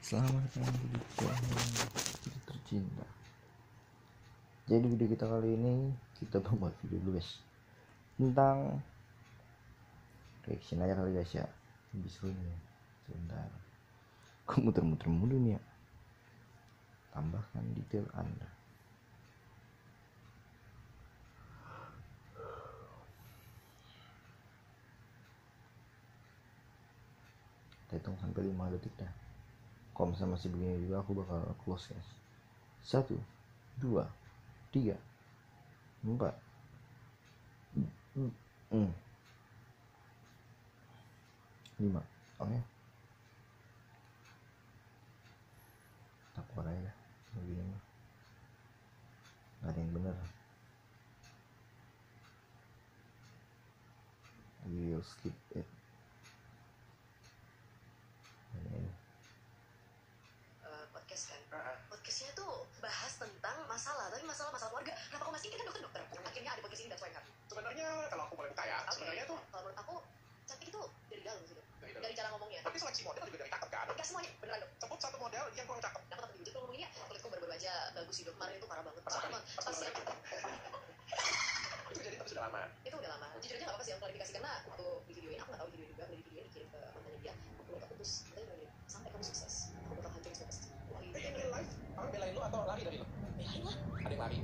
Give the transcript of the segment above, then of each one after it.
Selamat datang di channel Kita Tercinta. Jadi video kita kali ini kita membuat video dulu guys tentang reaction aja kali guys ya. Lebih seru nih. Sebentar. Kok muter-muter mulu nih ya. Tambahkan detail Anda. Kita hitung sampai 5 detik dah. Kalau misalnya masih begini juga aku bakal close guys. 1, 2, 3, 4, 5. Oke. Tak keluar aja begini mah. Gak ada yang bener. We'll skip it. Podcast kan, podcastnya tuh bahas tentang masalah, tapi masalah keluarga. Kenapa kau masih kan dokter? Akhirnya ada podcast ini, that's why I'm happy. Sebenarnya kalau aku boleh tanya, sebenarnya tuh kalau menurut aku cantik itu dari dalam sih, dari cara ngomongnya. tapi seleksi model juga dari cakep kan? Gak semuanya, beneran dok. Sebut satu model yang kurang cakep. Nah, aku tak diwujud kalau ngomongnya, kulitku baru-baru aja bagus sih dok. Kemarin itu parah banget. Pas Pas itu jadi tapi sudah lama. itu udah lama. Jujur aja gak apa-apa sih yang klarifikasi, karena waktu di video ini aku gak tahu video juga, dari video ini dikirim ke mantannya dia. Aku udah putus, sampai kamu sukses, aku bakal hancurin semua pasti. Tapi in real life, kamu belain lu atau lari dari lu? Belain lah. Ada yang lari.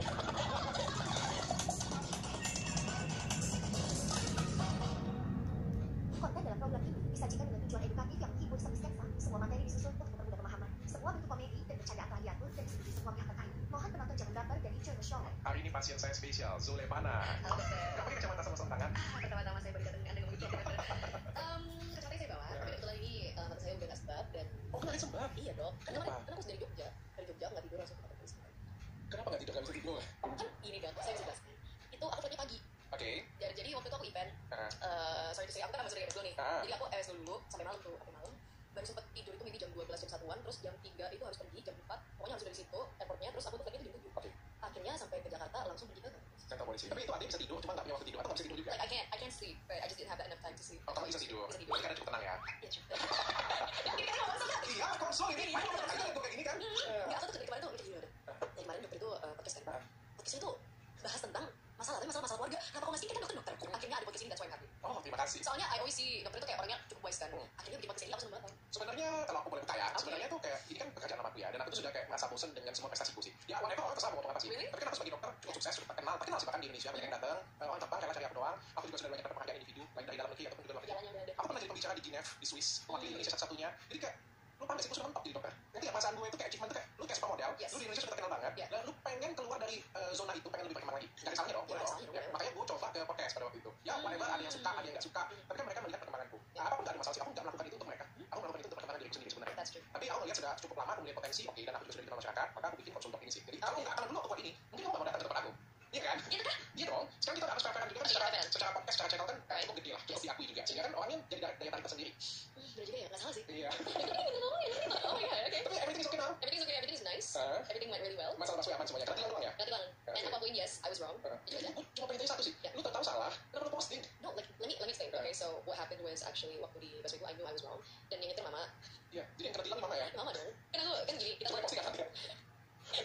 Konten dalam program ini disajikan dengan tujuan edukatif yang menghibur serta sketsa. Semua materi disusun untuk mempermudah pemahaman. Semua bentuk komedi dan bercandaan telah diatur dan disetujui semua pihak terkait. Mohon penonton jangan baper dan enjoy the show. Hari ini pasien saya spesial, Zulevana. Halo dokter. Kamu pakai kacamata sama sarung tangan? Pertama-tama saya berkata dengan anda ngomong gitu. Kacamata saya bawa, tapi kebetulan ini mata saya udah gak sebab dan Oh, kemarin sembab? iya dok. Kenapa? Karena aku dari Jogja nggak tidur langsung ke tempat polisi. Kenapa nggak tidur? Nggak bisa tidur? Kan ini dok, saya bisa jelaskan. Itu aku flightnya pagi. Oke. Jadi waktu itu aku event. Sorry to say, aku kan masih dari dulu nih. Jadi aku EWS dulu sampai malam tuh, sampai malam. Baru sempat tidur itu maybe jam 12 jam 1-an, terus jam 3 itu harus pergi, jam 4 pokoknya harus dari situ airportnya, terus aku tuh flightnya itu jam 7. Oke. Akhirnya sampai ke Jakarta langsung pergi ke Kantor polisi. Tapi itu ada yang bisa tidur, cuma nggak punya waktu tidur atau nggak bisa tidur juga? like I can't sleep, but I just didn't have that enough time to sleep. Oh, kamu bisa tidur. Bisa tidur. Berarti karena cukup tenang ya? Iya juga. Ini kan masalah. Iya, konsol ini. Main kayak gini kan? Enggak, aku tuh dari kemarin tuh mikir gini udah. Dari kemarin dokter itu podcast kan. Podcastnya tuh bahas tentang masalah, tapi masalah keluarga. Kenapa kau masih kan dokter? Akhirnya ada podcast ini, that's why I'm happy. Oh, terima kasih. Soalnya I always see dokter itu kayak orangnya cukup wise kan. Akhirnya bikin podcast ini aku seneng banget. Sebenarnya kalau aku boleh bertanya, sebenarnya tuh kayak ini kan pekerjaan lamaku ya, dan aku tuh sudah kayak merasa bosan dengan semua prestasiku sih. Ya whatever, orang terserah mau ngomong apa sih. Really? Tapi kan aku sebagai dokter cukup sukses, cukup terkenal sih bahkan di Indonesia, banyak yang datang, orang terbang rela cari aku doang. Aku juga sudah banyak dapat penghargaan individu, baik dari dalam negeri ataupun juga luar negeri. Jalannya udah ada. Aku pernah jadi pembicara di Geneva, di Swiss, mewakili Indonesia satu-satunya. Jadi kayak lu paham gak sih, gue sudah mentok jadi dokter. Nanti ya perasaan gue itu kayak achievement tuh kayak lu kayak supermodel, Yes. lu di Indonesia sudah terkenal banget, Yeah. dan lu pengen keluar dari zona itu, pengen lebih berkembang lagi. Gak ada salahnya dong, boleh dong. Ya, makanya gue coba ke podcast pada waktu itu. Ya whatever, ada yang suka, ada yang gak suka, tapi kan mereka melihat perkembanganku. Nah, apapun gak ada masalah sih, aku gak melakukan itu untuk mereka. Aku melakukan itu untuk perkembangan diriku sendiri sebenarnya. That's true. Tapi aku melihat sudah cukup lama, aku melihat potensi, oke, dan aku juga sudah dikenal masyarakat, maka aku bikin konsultan ini sih. Jadi kalau nggak akan dulu aku buat ini, mungkin kamu nggak mau datang ke tempat aku. Iya kan? Iya kan? Iya dong. Sekarang kita harus fair-fairan juga kan secara podcast, secara channel kan cukup gede lah, cukup diakui juga. Sehingga kan orangnya jadi daya tarik tersendiri. Bener juga ya, nggak salah sih. Iya. Oh my god, okay. Tapi everything is okay now. Everything's okay, everything is nice. Everything went really well. Masalah masuk aman semuanya. Karena tinggal doang ya. Nanti bang, and aku akuin yes, I was wrong. Itu aja. Gue cuma pengen tanya satu sih. Lu tahu salah, kenapa lu posting? No, like let me explain. Okay, so what happened was actually waktu di Basweku, I knew I was wrong. Dan yang itu mama, Iya. Jadi yang kena tilang mama ya. mama dong. Kan aku kan gini, kita Cuma tuh posting kan?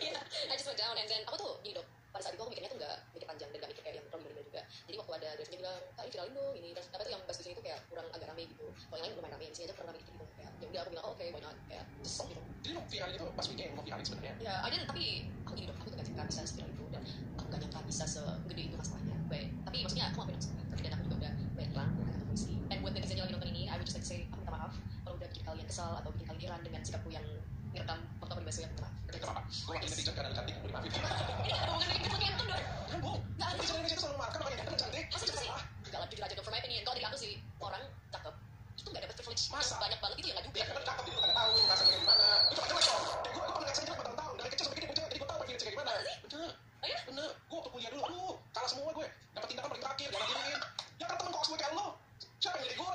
yeah, I just went down and then aku tuh gini dok. Pada saat itu aku mikirnya tuh nggak mikir panjang dan nggak mikir kayak yang terlalu gila juga. Jadi waktu ada dosennya bilang, kak ini viralin dong ini. Dan apa tuh yang bahas di sini tuh kayak kurang agak rame gitu. Kalau yang lain lumayan rame, di sini aja kurang rame gitu. Kayak ya udah aku bilang, oh, oke, why not? Kayak just stop gitu. Jadi lu viralin itu pas weekend mau viralin sebenarnya. Ya, I didn't, tapi aku gini dok, aku tuh nggak bisa seviral itu dan aku nggak nyangka bisa segede itu masalahnya. Baik, tapi maksudnya aku ngapain maksudnya. Tapi dan aku juga udah banyak bilang ke kantor polisi. And buat netizen yang lagi nonton ini, I would just like to say, aku minta maaf kalau udah bikin kalian kesal atau bikin kalian heran dengan sikapku yang ngerekam waktu aku di Basweku, minta maaf. Kenapa? Gue wakil netizen karena lu cantik, gue dimaafin. Ini ada hubungan dengan bikin itu dong. Kan bu, Nggak ada. netizen Indonesia itu selalu memaafkan orang yang ganteng dan cantik. Masa gitu sih? Enggak lah, jujur aja dong, for my opinion. Kalau dari aku sih, orang cakep itu nggak dapat privilege Masa? banyak banget, itu ya nggak juga. Ya karena cakep, jadi lu nggak tahu rasanya gimana. Lu coba jelek dong. Kayak gue pernah ngerasain jelek bertahun-tahun. Dari kecil sampai gede, jadi gue tahu pakai jelek gimana. Bener. Oh ya? Bener. Gue waktu kuliah dulu, aduh, kalah semua gue. Dapat tindakan paling terakhir, jangan giniin. Ya kan temen kos gue kayak lo. Siapa yang jadi gue?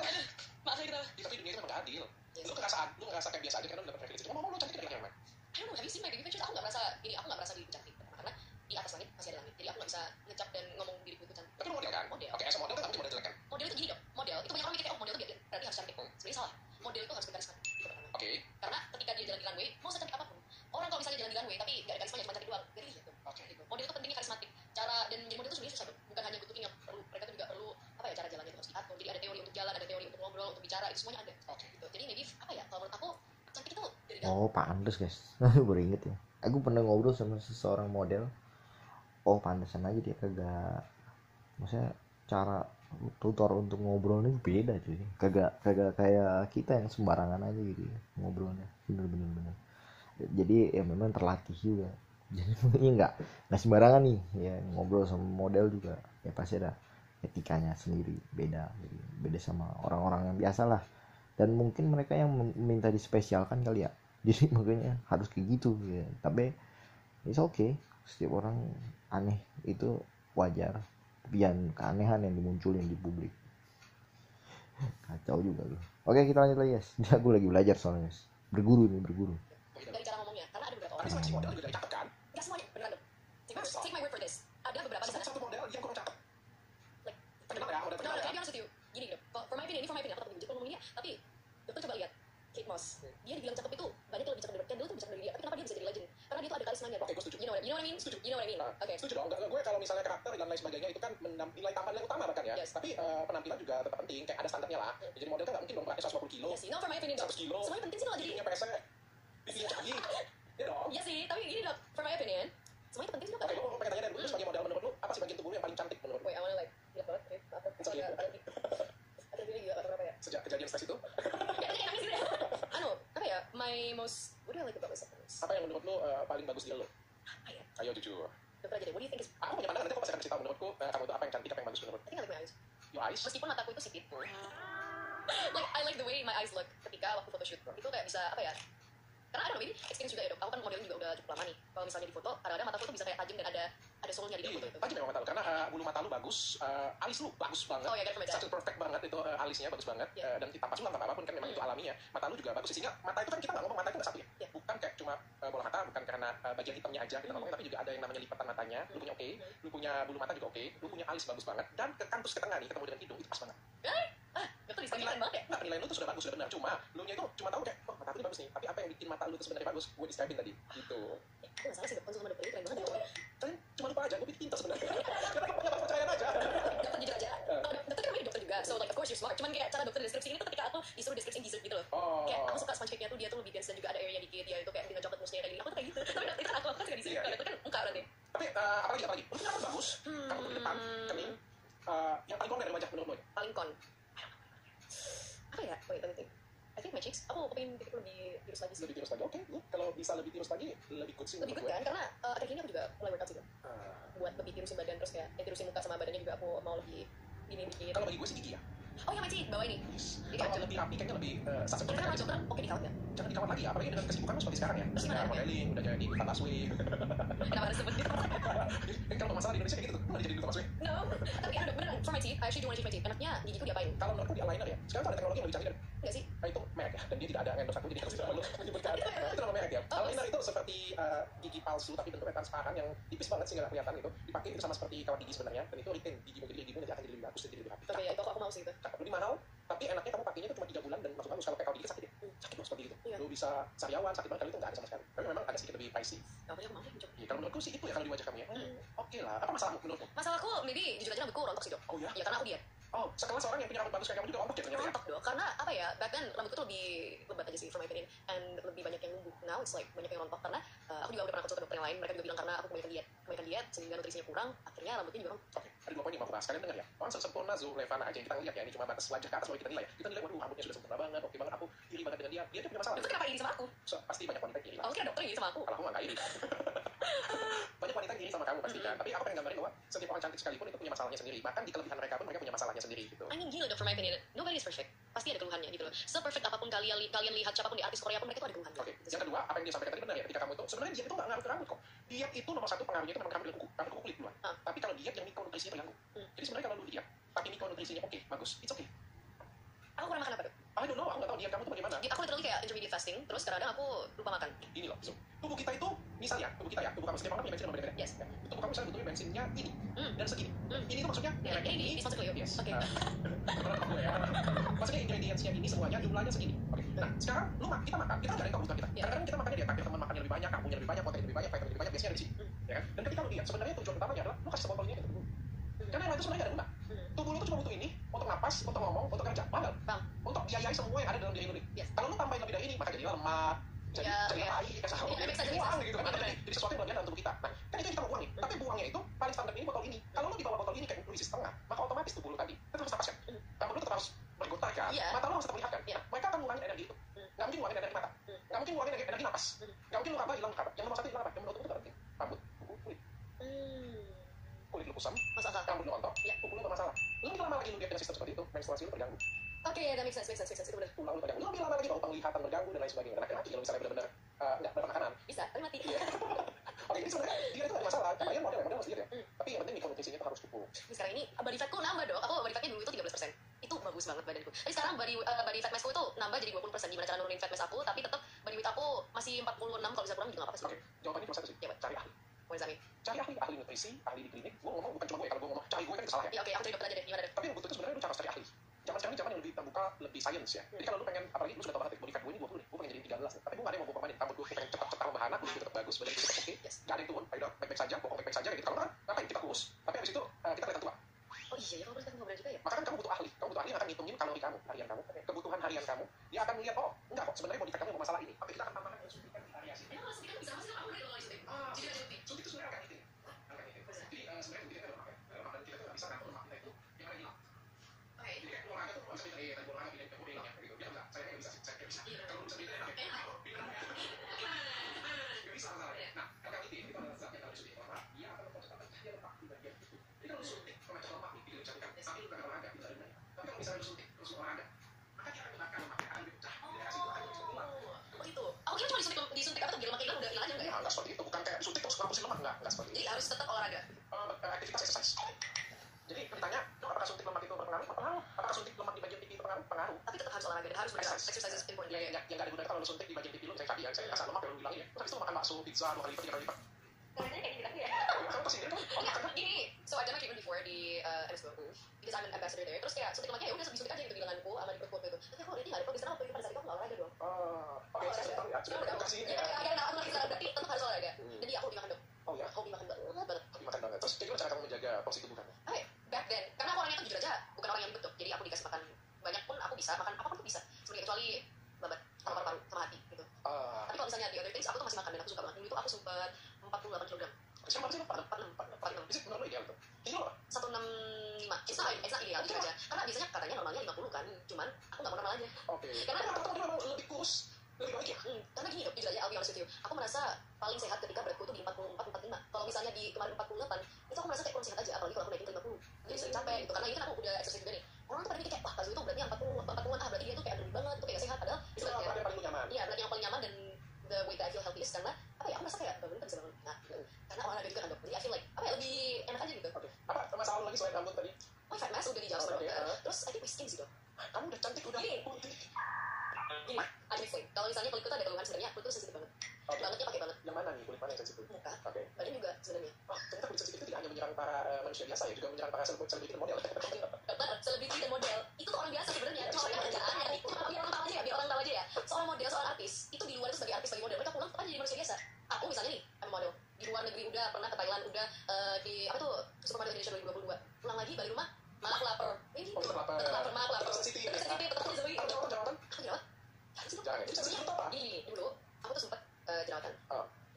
Maaf ya kita. Ya, tapi dunia itu memang gak adil. Lu ngerasa kayak biasa aja karena lu dapat privilege. Ngomong lu cantik dari yang mana? I don't know, have you seen my baby pictures? Aku nggak merasa ini, aku nggak merasa diri cantik karena di atas langit masih ada langit. Jadi aku nggak bisa ngecap dan ngomong diriku itu cantik. Tapi lu model kan? Model. Oke, as a model kan kamu model jelek kan? Model itu gini dong, model itu banyak orang mikir kayak oh model itu berarti harus cantik. Sebenarnya salah. Model itu harus berkarisma. Itu pertama. Oke. Karena ketika dia jalan di runway runway mau secantik apapun, orang kalau misalnya jalan di runway tapi nggak ada karismanya cuma cantik doang, jadi gitu. Oke. Gitu. Model itu pentingnya karismatik. Cara dan jadi model itu sebenarnya susah, bukan hanya good looking yang perlu, mereka tuh juga perlu apa ya, cara jalannya itu harus diatur. Jadi ada teori untuk jalan, ada teori untuk ngobrol, untuk bicara, itu semuanya ada. Oke. Gitu. Jadi maybe apa ya, kalau menurut aku cantik itu dari dalam. Oh pantes guys. Baru inget ya, aku pernah ngobrol sama seseorang model. Oh pantesan aja dia kagak, maksudnya cara tutor untuk ngobrolnya beda cuy, kagak kayak kita yang sembarangan aja gitu ya, ngobrolnya bener. Jadi ya memang terlatih juga. Jadi ini nggak sembarangan nih ya, ngobrol sama model juga ya pasti ada etikanya sendiri, beda sama orang-orang yang biasa lah. Dan mungkin mereka yang minta dispesialkan kali ya, jadi makanya harus kayak gitu ya. Tapi it's okay, setiap orang aneh itu wajar, biar keanehan yang dimunculin di publik. Kacau juga loh. Oke kita lanjut lagi guys, aku lagi belajar soalnya guys, berguru. Dari cara ngomongnya, karena ada beberapa Tapi orang, seleksi model juga dari cakep kan? nggak semuanya beneran dong. Take my word for this, ada beberapa di sana. Satu model yang kurang cakep. Like, Terkenal ya, model no, terkenal to ya. be honest with you, gini gitu. For my opinion, aku tak menunjuk ngomongnya, tapi dokter coba lihat Kate Moss, dia dibilang cakep itu banyak yang lebih cakep dari Kendall tuh lebih cakep dari dia. Tapi kenapa dia bisa jadi legend? Karena dia tuh ada karismanya, bro. Oke, gue setuju. You know what I mean? Setuju. You know what I mean? Oke. Setuju dong, gue kalau misalnya karakter dan lain sebagainya itu kan nilai tambah nilai utama bahkan ya. Yes. Tapi penampilan juga tetap penting, kayak ada standarnya lah. Jadi model kan nggak mungkin dong pakai 150 kilo, Iya sih, no, for my opinion dok. 100 kilo, Semuanya penting sih kalau jadi. pipinya pesek, pipinya canggih. Ya dong. Iya sih, tapi gini dok, for my opinion, semuanya penting sih dok. Oke, gue pengen tanya dari lu sebagai model, menurut lu apa sih bagian tubuh lu yang paling cantik menurut lu? Wait, I wanna like, lihat banget, oke, apa? It's okay. Ada gini juga atau berapa ya? Sejak kejadian stres itu, Ya, kayak nangis gitu ya. Anu, apa ya? My most, what do I like about myself? apa yang menurut lu paling bagus di lu? Apa ya? Ayo jujur. Dokter aja deh, what do you think is? Aku punya pandangan, nanti aku pasti akan kasih tahu menurutku kamu itu apa yang cantik, apa yang bagus menurut I think I like my eyes. your eyes. Meskipun mataku itu sipit. Like, I like the way my eyes look ketika waktu photoshoot. Itu kayak bisa, apa ya? Karena I don't know, maybe experience juga ya dok. Aku kan modelnya juga udah cukup lama nih. Kalau misalnya di foto, kadang-kadang mataku tuh bisa kayak tajam dan ada soulnya di dalam Iya, foto itu. tajam memang mata lu, karena bulu mata lu bagus, alis lu bagus banget. Oh ya, from my dad. Satu perfect banget itu alisnya bagus banget. Yeah. Dan tanpa sulam tanpa apapun kan memang itu alaminya. Mata lu juga bagus, sehingga mata itu kan kita nggak ngomong mata itu nggak satu ya. Yeah. Bukan kayak cuma bola mata, bukan karena bagian hitamnya aja kita ngomongin, tapi juga ada yang namanya lipatan matanya. Lu punya oke, lu punya bulu mata juga oke, lu punya alis bagus banget, dan ke kampus ke tengah nih ketemu dengan hidung itu pas banget. Dokter diskriminan banget ya? Nggak, penilaian lu tuh sudah bagus, sudah benar. Cuma lu nya itu cuma tahu kayak, oh mata lu bagus nih, tapi apa yang bikin mata lu tuh sebenarnya bagus? Gue describe tadi, gitu. Aku nggak salah sih dok, konsul sama dokter ini keren banget ya. Kalian cuma lupa aja, gue bikin pintar sebenarnya. Karena kamu punya kepercayaan aja. Dokter jujur aja. Kalau dokter kan namanya dokter juga, so like of course you're smart. Cuman kayak cara dokter deskripsi ini tuh ketika aku disuruh deskripsi dessert gitu loh. Oh. Kayak aku suka sponge cake-nya tuh dia tuh lebih dense dan juga ada airnya dikit, dia itu kayak dengan coklat mousse-nya kayak gini. Aku tuh kayak gitu. Tapi itu kan aku suka di sini. Iya, Kalau iya. dokter kan muka berarti. Tapi apalagi? Lu punya rambut bagus, kamu tuh di depan, kening. Yang paling konkret dari wajah menurut lu? Paling kon. Apa ya? Wait, let me think. I think my cheeks. Aku pengen bikin lebih tirus lagi sih. Lebih tirus lagi, oke. Kalau bisa lebih tirus lagi, lebih good sih Lebih menurut good gue. kan? Karena akhir ini aku juga mulai workout sih dok. Buat lebih tirusin badan terus kayak tirusin muka sama badannya juga aku mau lebih gini dikit. Kalau bagi gue sih gigi ya. Oh ya my teeth, bawah ini. Jadi Kalau kan lebih rapi kayaknya lebih sukses. Karena sama dokter oke di ya. Jangan dikawat lagi ya, apalagi dengan kesibukan lu seperti sekarang ya. Terus gimana? Udah modeling, udah jadi duta busway. Kenapa harus sebut gitu? Kan kalau masalah di Indonesia kayak gitu tuh, lu udah jadi duta busway. No, tapi ada beneran for my teeth. I actually do want to change my teeth. Enaknya gigiku diapain? Kalau menurutku di eyeliner ya, sekarang tuh ada teknologi yang lebih canggih dan Enggak sih? itu merek ya, dan dia tidak ada endorse aku, jadi harus tidak perlu menyebutkan. Itu nama merek ya. Eyeliner itu seperti gigi palsu tapi bentuknya transparan yang tipis banget sehingga nggak kelihatan itu. Dipakai itu sama seperti kawat gigi sebenarnya, dan itu retain gigimu, jadi gigimu nanti akan jadi lebih bagus dan jadi lebih rapi. Oke ya, itu aku mau sih itu. Cakep, lebih mahal, tapi enaknya kamu pakainya itu cuma 3 bulan dan langsung bagus. Kalau kayak kawat gigi sakit ya, sakit loh seperti itu. Iya. Lu bisa sariawan, sakit banget, kalau itu nggak ada sama sekali. Tapi memang agak sedikit lebih pricey. Apa aku mau sih coba. Ya, kalau menurutku sih itu ya kalau di wajah kamu ya. Oke lah, apa masalahmu menurutmu? Masalahku maybe jujur aja rambutku rontok sih dok. Oh ya? Ya karena aku diet. Oh, sekelas orang yang punya rambut bagus kayak kamu juga rontok ya ternyata ya? Rontok dok. Karena apa ya? Back then rambutku tuh lebih lebat aja sih for my opinion, and lebih banyak yang numbuh. Now it's like banyak yang rontok karena aku juga udah pernah konsul ke dokter yang lain. Mereka juga bilang karena aku kebanyakan diet sehingga nutrisinya kurang, akhirnya rambutnya juga rontok. Oke, ada 2 poin yang mau aku bahas. Kalian dengar ya? Orang sempurna Zulevana aja yang kita lihat ya, ini cuma batas wajah ke atas baru kita nilai ya. Kita nilai, waduh rambutnya sudah sempurna banget, oke banget, aku iri banget dengan dia. Dia tuh punya masalah. Dokter kenapa iri sama aku? So, pasti banyak wanita yang iri lah. Aku kira dokter iri sama aku. Kalau aku nggak iri. Banyak wanita yang iri sama kamu pasti kan. Tapi aku pengen gambarin bahwa setiap orang cantik sekalipun itu punya masalahnya sendiri. Bahkan di kelebihan mereka pun mereka punya masalahnya sendiri gitu. I mean gila dok, for my opinion, nobody is perfect. Pasti ada keluhannya gitu loh. Se-perfect apapun kalian lihat siapapun di artis Korea pun mereka tuh ada keluhannya. Oke, yang kedua, apa yang dia sampaikan tadi benar ya, ketika kamu itu sebenarnya diet itu nggak ngaruh ke rambut kok. Diet itu nomor 1 pengaruhnya itu memang kamu dengan kuku, rambut kuku kulit duluan. Tapi kalau diet yang mikronutrisinya terganggu. Jadi sebenarnya kalau lu diet, tapi mikronutrisinya oke, bagus, it's okay. Aku kurang makan apa dok? I don't know, aku nggak tahu diet kamu tuh bagaimana. Aku literally kayak intermediate fasting, terus kadang-kadang aku lupa makan. Ini loh, so, tubuh kita itu, misalnya, tubuh kamu setiap orang punya bensin yang berbeda-beda. Yes. Ya, tubuh kamu misalnya butuhnya bensinnya ini dan segini. Ini tuh maksudnya Ya, ini sponsor Cleo. Yes. Oke. Maksudnya ingredientsnya ini semuanya jumlahnya segini. Oke. Nah, sekarang kita makan, kita nggak ada yang kebutuhan kita. Iya. Kadang-kadang kita makannya base-nya ada di sini, ya kan? Dan ketika lu lihat, sebenarnya tujuan utamanya adalah lu kasih sebotol ini ke tubuh. Karena yang lain itu sebenarnya gak ada guna. Tubuh lu tuh cuma butuh ini untuk napas, untuk ngomong, untuk kerja, paham nggak? Paham. Untuk biayai semua yang ada dalam diri lu nih. Yes. Kalau lu tambahin lebih dari ini, maka jadi lemak, jadi tai, jadi buang gitu kan. Jadi sesuatu yang berlebihan dalam tubuh kita. Nah, kan itu yang kita mau buang nih. Tapi buangnya itu paling standar ini botol ini. Kalau lu di bawah botol ini kayak lu isi setengah, maka otomatis tubuh lu tadi tetap harus napas kan. Rambut lu tetap harus bergotar kan. Mata lu harus tetap melihat kan. Nah, mereka akan ngurangin energi itu. Nggak mungkin ngurangin energi mata. Nggak mungkin ngurangin energi napas. Nggak mungkin lu raba hilang raba. Yang nomor satu hilang apa? Yang menurut itu berarti rambut, kuku, kulit. Kulit lu kusam, Masuk akal. rambut lu rontok, kuku lu bermasalah. Lu lebih lama lagi lu lihat dengan sistem seperti itu, menstruasi lu terganggu. Oke, that makes sense, itu benar. Tulang lu terganggu. Lu lebih lama lagi bau penglihatan terganggu dan lain sebagainya. Dan akhirnya mati kalau misalnya benar-benar nggak dapat makanan. Bisa, tapi mati. Oke, jadi sebenarnya dia itu nggak ada masalah. Kalian model masih lihat ya. Tapi yang penting mikronutrisinya itu harus cukup. Sekarang ini body fatku nambah dok. Aku body fatnya dulu itu 13%. Itu bagus banget badanku. Tapi sekarang body fat massku itu nambah jadi 20%. Gimana cara nurunin fat mass aku? Tapi tetap body weight aku masih 46. Kalau bisa kurang juga nggak apa-apa sih. Oke, jawabannya cuma satu sih. Iya, Cari ahli. Mau examine? Cari ahli nutrisi, ahli di klinik. Gue ngomong bukan cuma gue. Kalau gue ngomong cari gue kan itu salah ya. Iya, oke, aku cari dokter aja deh. Gimana deh? Tapi yang butuh itu sebenarnya lu harus cari ahli. Zaman sekarang ini zaman yang lebih terbuka, lebih science ya. Jadi kalau lu pengen, apalagi lu sudah tahu banget body fat gue ini 20 deh. Gue pengen jadi 13 nih. Tapi gue nggak ada yang mau gue permanen. Rambut gue pengen cepat-cepat membahana, kulit gue tetap bagus, badan gue tetap oke. Nggak ada yang turun, ayo baik-baik saja, pokok baik-baik saja gitu. Kalau kan, ngapain kita kurus? Tapi habis itu kita kelihatan tua. Oh iya, ya kalau body fat nggak juga ya? Maka kan kamu butuh ahli. Kamu butuh ahli yang akan ngitungin kalori kamu, harian kamu, kebutuhan harian kamu. Dia akan melihat, oh enggak kok sebenarnya body fat kamu yang bermasalah ini. Oke, kita akan tambahkan yang suntikan variasi. Emang kalau suntikan bisa masih aku kalau suntik. Jadi ada suntik. Suntik itu sebenarnya akan hitin. Jadi sebenarnya suntiknya adalah lemak ya. Lemak dan kita tuh nggak bisa ngatur lemak kita itu yang ada hilang. Oke. Jadi kayak olahraga tuh bisa pindah tadi olahraga pindah ke hilang ya gitu. Dia enggak, saya nggak bisa sih, saya nggak bisa. Kalau bisa pindah enak ya. Nggak bisa masalahnya. Nah, L-carnitin itu adalah zat yang kalau disuntik orang, dia akan mempercepat dia lemak di bagian itu. Jadi kalau suntik pemecah lemak nih, itu dicantikan. Tapi lu nggak olahraga, itu ada gunanya. Tapi kalau misalnya lu suntik terus olahraga, maka dia akan membakar lemaknya akan dipecah. Jadi hasil itu akan bisa hilang. Oh itu. Aku kira cuma disuntik apa tuh lemak hilang udah hilang aja enggak ya? Nggak seperti itu, bukan kayak suntik terus ngapusin lemak, nggak seperti itu. Jadi harus tetap olahraga. Aktivitas exercise. Jadi ditanya, apakah suntik lemak itu berpengaruh? Berpengaruh. Apakah suntik lemak di bagian pipi itu berpengaruh? Pengaruh. Tapi tetap harus olahraga dan harus bergerak. Exercise is important. Yang nggak ada gunanya kalau lu suntik di bagian pipi lu, misalnya tadi ya, saya kasar lemak yang lu bilangin ya. Terus habis itu makan bakso, pizza 2 kali lipat, 3 kali lipat. Karena kayak gini ya. Kamu pasti dia kan, oh iya kan? Gini, so I've done my treatment before di MSO because I'm an ambassador there. Terus kayak suntik lemaknya ya udah disuntik aja gitu di lenganku sama di perutku gitu. Tapi aku ini nggak ada progres karena waktu itu pada saat itu aku nggak olahraga dong. Oke, saya tahu ya. Sudah edukasi ini ya. Iya, aku ngerti sekarang berarti tetap harus olahraga. Jadi aku dimakan dong. Oh ya, Aku dimakan banget. hobi makan banget. Terus gimana cara kamu menjaga porsi tubuh kamu? Oke, back then karena aku orangnya tuh jujur aja bukan orang yang betul. Jadi aku dikasih makan banyak pun aku bisa makan apapun tuh bisa. Sebenarnya kecuali babat sama paru-paru sama hati gitu. Tapi kalau misalnya di other things aku tuh masih makan dan aku suka banget. Dulu itu aku sempat 48 kg. Siapa sih? 46. Bisa menurut lo ideal tuh. Ini lo 165. It's not ideal gitu aja. Karena biasanya katanya normalnya 50 kan. Cuman aku nggak mau normal aja. Oke. Karena teman-teman dia memang lebih kurus, lebih baik ya. Karena gini dok, jujur aja I'll be honest with you. Aku merasa paling sehat ketika beratku tuh di 44, 45. Kalau misalnya di kemarin 48, itu aku merasa kayak kurang sehat aja. Apalagi kalau aku naikin ke 50. Jadi sering capek gitu. Karena ini kan aku udah exercise juga nih. Orang tuh pada mikir kayak, wah Kazu itu beratnya 40-an, berarti dia tuh kayak underweight banget, itu kayak gak sehat. Padahal Itu berat yang paling nyaman. Iya, berat yang paling nyaman dan the way that I feel healthiest karena apa ya, aku merasa kayak bangun kan bisa bangun. Nah, karena olahraga juga kan dok. Jadi I feel like apa ya, lebih enak aja gitu. Oke. Apa masalah lo lagi selain rambut tadi? My fat mass udah dijawab sama Oke, dokter. Terus I think my skin sih dok. Kamu udah cantik, udah putih. Gini, I'm explain. Kalau misalnya kulitku tuh ada keluhan sebenarnya kulitku sensitif banget. Oke. Bangetnya pakai banget. Yang mana nih? Kulit mana yang sensitif? Muka, Oke. badan juga sebenarnya. Oh, ternyata kulit sensitif itu tidak hanya menyerang para manusia biasa ya, juga menyerang para selebriti dan model. Dokter, selebriti dan model itu tuh orang biasa sebenarnya. Cuma orang kerjaan ya, biar orang tahu aja ya, biar orang tahu aja ya. Seorang model, seorang artis itu di luar itu sebagai artis, sebagai model, mereka pulang aja jadi manusia biasa. Aku misalnya nih, I'm model di luar negeri udah pernah ke Thailand, udah di apa tuh Supermodel Indonesia 2022. Pulang lagi balik rumah malah lapar. Ini Oh, tetap lapar. malah lapar. Tetap sensitif. Sensitif, tetap sensitif. Kalau jerawatan? Aku jerawat. Jangan. Itu sensitif itu apa? Gini, dulu aku tuh sempat jerawatan.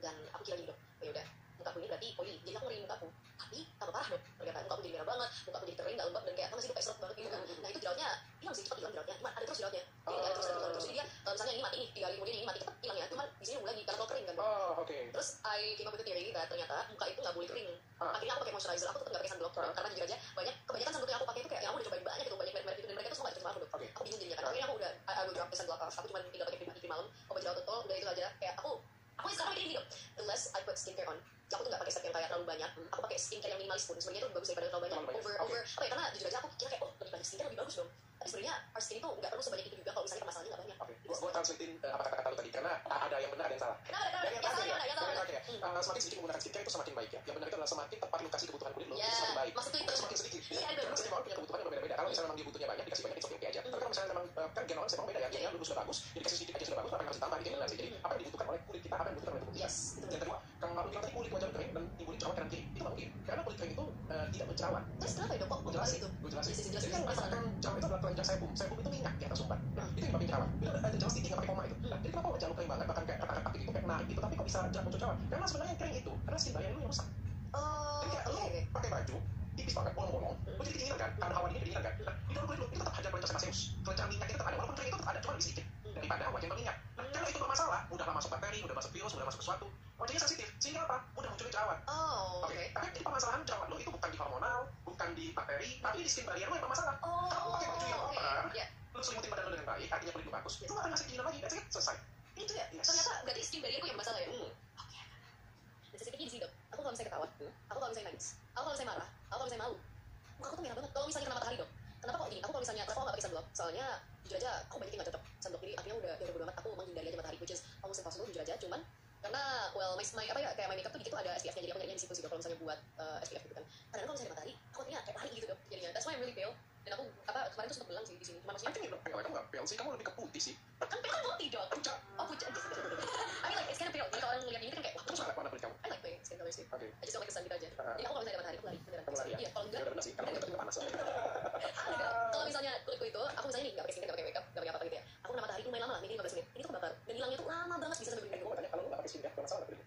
Dan aku kira gini dok, oh yaudah mukaku ini berarti poli, jadi aku ngeriin mukaku. Tapi tambah parah dok, ternyata mukaku jadi merah banget, mukaku jadi kering, gak lembab dan kayak apa sih, kayak seret banget gitu kan. Nah itu jerawatnya hilang sih, cepat hilang jerawatnya, cuma ada terus jerawatnya. Jadi nggak terus. Jadi dia misalnya ini mati nih, 3 hari kemudian ini mati cepet hilang ya, cuman di sini nunggu lagi karena kalau kering kan. Oh, oke. Terus I came up with a theory that ternyata muka itu nggak boleh kering. Akhirnya aku pakai moisturizer, aku tetap nggak pakai sunblock karena jujur aja kebanyakan sunblock yang aku pakai itu kayak yang aku udah cobain banyak itu banyak merek itu dan mereka tuh semua nggak cocok sama aku dok. Aku bingung jadinya kan. Akhirnya aku udah I will drop the sunblock off. Aku cuma tinggal pakai cream malam, obat jerawat total, udah itu aja. Kayak aku sekarang kayak gini dok. The less I put skincare on, aku tuh nggak pakai step yang kayak terlalu banyak. Aku pakai skincare yang minimalis pun sebenarnya itu bagus daripada terlalu banyak. Over apa ya, karena jujur aja aku kira kayak oh lebih banyak skincare lebih bagus dong. Tapi sebenarnya our skin itu nggak perlu sebanyak itu juga kalau misalnya masalahnya nggak banyak. Oke, gua translatein apa kata-kata lu tadi karena ada yang benar ada yang salah. Yang salah ya. Semakin sedikit menggunakan skincare itu semakin baik ya. Yang benar itu adalah semakin tepat lu kasih kebutuhan kulit lu itu semakin baik. Maksudnya itu semakin sedikit. Karena setiap orang punya kebutuhan yang berbeda-beda. Kalau misalnya memang dia butuhnya banyak dikasih banyak itu oke aja. Tapi kalau misalnya memang kan gen orang memang beda ya. Gennya dulu sudah bagus, dikasih sedikit aja sudah bagus, apa yang harus ditambah gitu. Jadi apa yang dibutuhkan oleh kulit kita, apa yang dibutuhkan oleh tubuh kita. Yang kedua, kalau lu bilang tadi kulit jerawat karena gay, itu nggak mungkin. Karena kulit kering itu tidak berjerawat. Terus kenapa ya dok? Kok Gue bahas jelasin, itu? gue jelasin. Jelasin, Jadi jelasin. kan merasakan jerawat itu adalah kelenjar sebum. Sebum itu minyak di atas sumbat. Nah, itu yang nyebabin jerawat. Bila ada jerawat titik yang pakai koma itu. Nah, jadi kenapa wajah lu kering banget, bahkan kayak retak-retak gitu, kayak menarik gitu, tapi kok bisa muncul jerawat? Karena sebenarnya yang kering itu, karena skin barrier lu yang rusak. Oh, Jadi kayak lu oke. pakai baju tipis banget, bolong-bolong, lu jadi kedinginan kan? Karena hawa dingin kedinginan kan? Nah, di dalam kulit lu itu tetap ada kelenjar sebaseus. Kelenjar minyak itu tetap ada, walaupun kering itu tetap ada, cuma lebih sedikit daripada wajah yang berminyak. Nah, karena itu bermasalah, mudah masuk bakteri, mudah masuk virus, mudah masuk sesuatu, wajahnya sensitif, sehingga apa? Mudah munculnya jerawat. Oh, Oke, oke. tapi jadi permasalahan jerawat lu itu bukan di hormonal, bukan di bakteri, tapi di skin barrier lu yang bermasalah. Kalau lu pakai baju yang Oh, proper, oke. Ya, lu selimutin badan lu dengan baik, artinya kulit lu bagus, lu gak akan ngasih kedinginan lagi, that's it, selesai. itu ya. Yes. Ternyata berarti skin barrier yang bermasalah ya. Hmm. Dan sensitifnya di sini dok. Aku kalau misalnya ketawa, aku kalau misalnya nangis, aku kalau misalnya marah, aku kalau misalnya malu, muka aku tuh merah banget. Kalau misalnya kena matahari dok. Kenapa kok gini? Aku kalau misalnya, kenapa aku nggak pakai sunblock? Soalnya jujur aja, aku banyak yang nggak cocok sunblock. Jadi akhirnya udah bodo amat. Aku menghindari aja matahari, which is almost impossible jujur aja. Cuman karena well, my apa ya, kayak my makeup tuh dikit tuh ada SPF-nya, jadi aku nyarinya di situ sih dok. Kalau misalnya buat SPF gitu kan. Karena kalau misalnya matahari, aku artinya kayak lari gitu dok. Jadinya that's why I'm really pale. Dan aku apa kemarin tuh sempat belang sih di sini. Cuma maksudnya I think kamu nggak pale sih, kamu lebih ke putih sih. kan pale kan putih dok. Pucat. Oh pucat. I mean like it's kind of pale. Jadi kalau orang ngeliat ini kan kayak wah, Kamu suka nggak warna kulit kamu? I like my skin color sih. Oke. I just don't like the sun gitu aja. Jadi aku kalau misalnya ada matahari, aku lari beneran. Kamu lari ya? Iya, kalau Ya enggak, udah bener sih, karena kulit kita panas soalnya. kalau misalnya kulitku itu, aku misalnya nih nggak pakai skincare, nggak pakai makeup, nggak pakai apa-apa gitu ya. Aku kena matahari lumayan lama lah, mungkin 15 menit. Ini tuh kebakar. Dan hilangnya tuh lama banget, bisa sampai Gue berminggu. mau tanya, kalau lu nggak pakai skincare, bermasalah nggak kulitnya?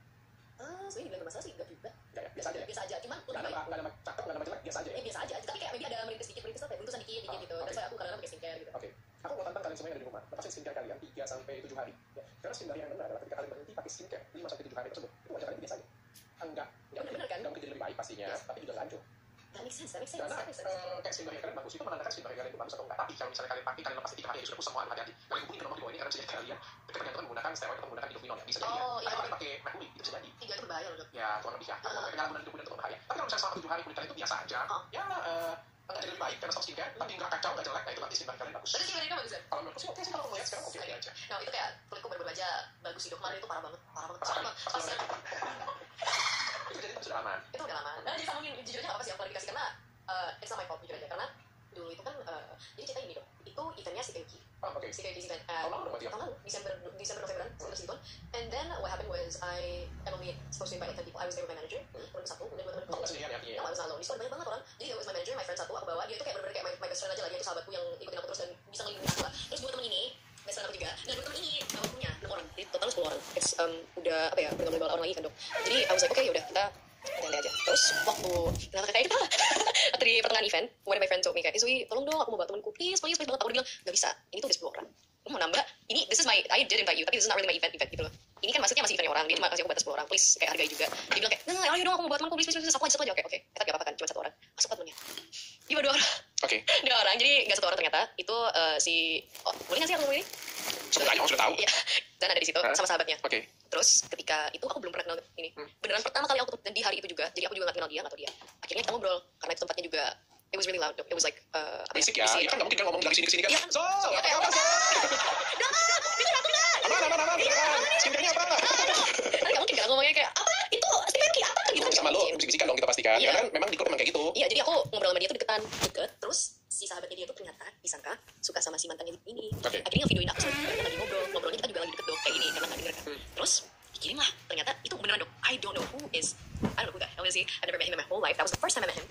Sebenarnya dibilang bermasalah sih, nggak juga. Nggak ya, biasa aja ya? Biasa aja, cuman Nggak lebih ada baik. cakep, nggak ada jelek, biasa aja ya? Biasa aja. Tapi kayak maybe ada merintis dikit, merintis tuh kayak buntusan dikit gitu. Oke. That's why aku kadang-kadang pakai skincare gitu. Oke, aku mau tantang kalian semua yang ada di rumah, lepasin skincare kalian 3 sampai 7 hari. Ya. Karena skin barrier yang benar adalah ketika kalian berhenti pakai skincare 5 sampai 7 hari tersebut, itu wajah kalian biasa aja. Enggak Bener kan? mungkin jadi lebih baik pastinya, Yes. tapi juga nggak hancur. That makes sense, that makes sense, Karena that makes sense. kayak skin barrier kalian bagus, itu menandakan skin barrier kalian itu bagus atau enggak. Tapi kalau misalnya kalian pakai, kalian lepas 3 hari aja sudah kusam, mohon hati-hati. Kalian hubungi ke nomor di bawah ini karena bisa jadi kalian ketika tergantung menggunakan steroid atau menggunakan hidroquinone ya. Bisa jadi ya. Oh, iya. Atau kalian pakai merkuri, itu bisa jadi. 3 itu berbahaya loh dok. Ya, kurang lebih ya. Penyalahgunaan hidroquinone itu berbahaya. Tapi kalau misalnya selama 7 hari kulit kalian itu biasa aja, ya enggak jadi lebih baik karena stop skincare, tapi nggak kacau, nggak jelek, nah itu berarti skin barrier kalian bagus. Berarti skin barrier bagus ya? Kalau menurutku sih oke sih, kalau melihat sekarang oke aja. Nah itu kayak kulitku baru-baru aja bagus sih dok. Kemarin itu parah banget, parah banget. Pas Pas itu jadi sudah lama. itu udah lama. Nah jadi ngomongin jujur aja nggak apa sih aku klarifikasi karena it's not my fault jujur aja karena dulu itu kan jadi cerita ini dong. Itu eventnya si Keki. Oh, oke. Si Keki event. Tahun lalu dong berarti ya? Tahun lalu Desember Novemberan terus itu. And then what happened was I am only supposed to invite 10 people. I was there with my manager. Baru satu. Dan Kamu nggak sendirian ya artinya? No, I was not alone. Di situ banyak banget orang. Jadi it was my manager, my friend satu, aku bawa. Dia itu kayak bener-bener kayak my best friend aja lah. Dia itu sahabatku yang ikutin aku terus dan bisa ngelindungin aku lah. Terus buat temen ini, best friend aku juga. Dan buat temen ini, aku punya 6 orang. Jadi total 10 orang. It's udah apa ya, udah nggak orang lagi kan dok. Jadi I was like, okay yaudah kita ganti aja. Terus waktu kenapa kayak gitu? Waktu di pertengahan event, one of my friends told me kayak, Zoe, tolong dong aku mau bawa temenku, please banget. Aku bilang, gak bisa, ini tuh udah 10 orang. Aku mau nambah, ini, I did invite you, tapi this is not really my event gitu loh. Ini kan maksudnya masih eventnya orang, dia cuma kasih aku batas 10 orang, please, kayak hargai juga. Dia bilang kayak, nah, ayo dong aku mau bawa temanku, please, satu aja, oke. Tapi gak apa-apa kan, cuma 1 orang. Masuk temennya. Dia 2 orang. Oke. 2 orang, jadi gak 1 orang ternyata. Itu boleh gak sih aku ngomong ini? Sudah tanya, sudah tahu. Iya, dan ada di situ sama sahabatnya. Oke. Terus ketika itu aku belum pernah kenal ini. Beneran pertama kali aku dan di hari itu juga. Jadi aku juga gak kenal dia, gak tau dia. Akhirnya kita ngobrol karena itu tempatnya juga it was really loud. It was like Berisik ya, kan nggak mungkin kan ngomong dari sini ke sini kan. Iya. So, apa sih? Aman. Skincarenya apa? Tapi gak mungkin kan ngomongnya kayak apa itu skincare apa gitu. Sama lo, bisik-bisikan dong kita pastikan. Iya. Karena memang di grup memang kayak gitu. Iya, jadi aku ngobrol sama dia tuh deket. Terus si sahabatnya dia tuh ternyata disangka suka sama si mantannya ini. Oke. Akhirnya videoin aku sama dia lagi ngobrolnya kita juga lagi deket dok kayak ini karena nggak denger kan. Terus dikirim lah, ternyata itu beneran dok. I don't know who the hell is he. I never met him in my whole life. That was the first time I met him.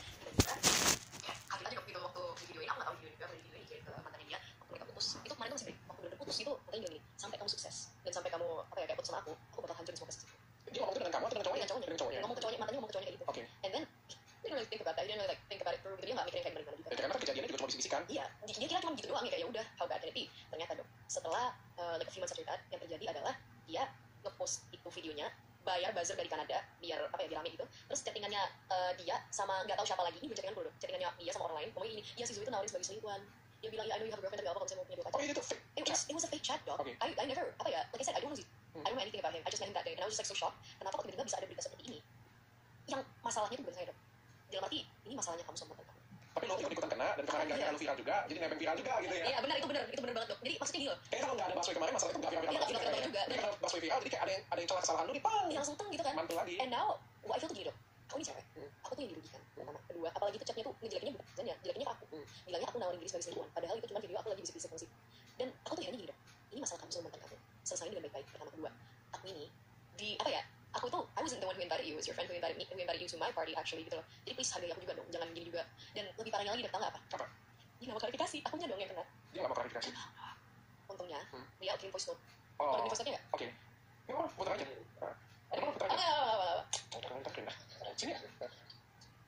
Kaget aja dok gitu waktu videoin, aku nggak tahu videoin juga, aku videoin dikirim ke mantannya dia. Waktu mereka putus, itu kemarin tuh masih waktu bener putus itu katanya bilang gini, sampai kamu sukses dan sampai kamu apa ya kayak putus sama aku bakal hancurin semua kasih. Dia ngomong itu dengan kamu atau dengan cowoknya? Dengan cowoknya. Ngomong ke cowoknya, mantannya ngomong ke cowoknya kayak gitu. Oke. And then he didn't really think about that. He didn't really like think about it through. Gitu dia nggak mikirin kayak gimana juga. Ya, karena kan kejadiannya juga cuma bisik-bisikan. Iya, dia kira cuma gitu doang ya kayak ya udah how bad can it be. Ternyata dok, setelah like a few months after that, yang terjadi adalah dia ngepost itu videonya, bayar buzzer dari Kanada biar apa ya biar rame gitu. Terus chattingannya dia sama nggak tahu siapa lagi, ini bukan chattingan dulu, chattingannya dia sama orang lain. Pokoknya ini, iya si Zoe itu nawarin sebagai selingkuhan. Dia bilang ya I know you have a girlfriend tapi gak apa kalau misalnya mau punya 2 pacar. Oh, itu fake. It was a fake chat dog. Okay. I never apa ya like I said I don't know anything about him. I just met him that day and I was just like so shocked. Kenapa kok tiba-tiba bisa ada berita seperti ini? Yang masalahnya itu bukan saya dok. Dalam arti ini masalahnya kamu sama mantan kamu. Tapi lo ikut-ikutan kena dan kemarin gak lu viral juga, jadi nebeng viral juga gitu ya. Iya benar itu benar banget dok. Jadi maksudnya gini loh. Kayaknya kalau nggak ada Baswe kemarin, masalah itu nggak viral-viral Iya, nggak viral-viral juga. Jadi karena Baswe viral, jadi kayak ada yang celah kesalahan lu nih, pang! Dia langsung teng gitu kan. Mantul lagi. And now what I feel tuh gini dok. Aku ini cewek. Aku tuh yang dirugikan. Pertama, kedua, apalagi tuh chatnya tuh ngejelekinnya bukan ya, jelekinnya ke aku. Bilangnya aku nawarin diri sebagai selingkuhan. Padahal itu cuma video aku lagi bisik-bisik musik. Dan aku tuh heran gini dok. Ini masalah kamu sama mantan kamu. Selesaiin dengan baik-baik. Pertama, kedua, aku ini di apa ya? Aku tuh I was wasn't the one who invited you, it was your friend who invited me, who invited you to my party actually gitu loh. Jadi please hargai aku juga dong, jangan gini juga. Dan lebih parahnya lagi dari tangga apa? Apa? Dia nggak mau klarifikasi, akunya dong yang kena. Dia nggak mau klarifikasi. Untungnya dia kirim voice note. Oh, Kalau kirim voice note-nya nggak? oke. Ya udah, putar aja. Ada mana putar aja? Putar aja. Sini.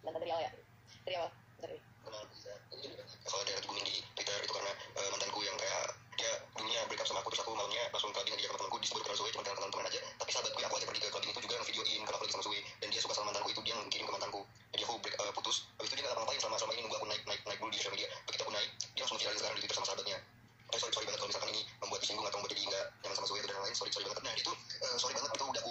Dan dari awal ya, dari awal, dari. Kalau ada yang di Twitter itu karena mantanku yang kayak dia dulunya break up sama aku, terus aku malamnya langsung clubbing dia sama temanku, disebut kenal Zoe, cuma kenal teman-teman aja. Tapi sahabatku yang aku ajak pergi ke clubbing itu juga ngevideoin kalau aku lagi sama Zoe, dan dia suka sama mantanku itu, dia ngirim ke mantanku. Jadi aku putus. Habis itu dia nggak ngapa-ngapain selama ini, nunggu aku naik dulu di sosial media. Begitu aku naik, dia langsung viralin sekarang di Twitter sama sahabatnya. Sorry banget kalau misalkan ini membuat disinggung atau membuat jadi nggak nyaman sama Zoe atau dan lain-lain. Sorry banget. Nah itu sorry banget, itu udah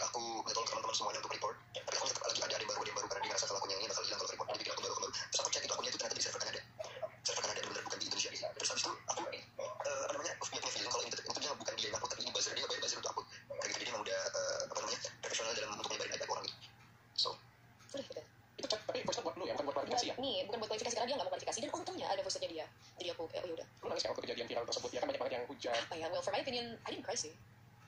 aku tolong teman-teman semuanya untuk report. Tapi aku tetap lagi ada yang baru karena dia ngerasa kalau akunnya ini bakal hilang kalau report. Jadi bikin akun baru. Terus aku cek itu akunnya itu ternyata di server Kanada. Server Kanada benar bukan di Indonesia. Terus habis itu aku punya feeling kalau itu dia bukan dia yang upload, tapi ini buzzer, dia bayar buzzer untuk upload. Kayak gitu, jadi memang udah profesional dalam untuk menyebarin aib orang gitu. So Udah gitu. Itu chat, tapi voice note buat lu ya, bukan buat klarifikasi ya? Nih, bukan buat klarifikasi karena dia nggak mau klarifikasi dan untungnya ada voice note-nya dia. Jadi aku kayak oh yaudah. Lu nangis kayak waktu kejadian viral tersebut ya kan, banyak banget yang hujat. Apa ya? Well, for my opinion, I didn't cry sih.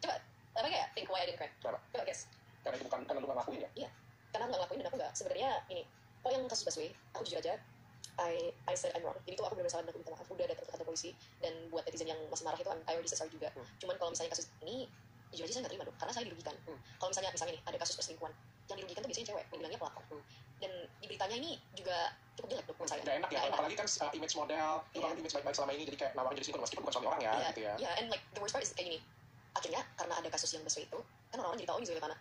Coba, apa kayak think why I didn't cry? Kenapa? Coba guess. Karena itu bukan, karena lu nggak ngakuin ya? Iya, karena aku nggak ngelakuin dan aku nggak. Sebenarnya ini, kalau yang kasus Baswe, aku jujur aja, I said I'm wrong. Jadi itu aku benar-benar salah dan aku minta maaf. Udah datang ke kantor polisi dan buat netizen yang masih marah itu I already said sorry juga. Cuman kalau misalnya kasus ini, jujur aja saya nggak terima dong, karena saya dirugikan. Kalau misalnya nih ada kasus perselingkuhan, yang dirugikan tuh biasanya cewek, yang bilangnya pelakor. Dan di beritanya ini juga cukup jelek dong menurut saya. Gak enak ya, apalagi kan image model, itu kan image baik-baik selama ini, jadi kayak nawarin jadi single meskipun bukan suami orang ya, gitu ya. Iya, and like the worst part is kayak gini. Akhirnya karena ada kasus yang Baswe itu, kan orang-orang jadi tahu nih Zoe Levana.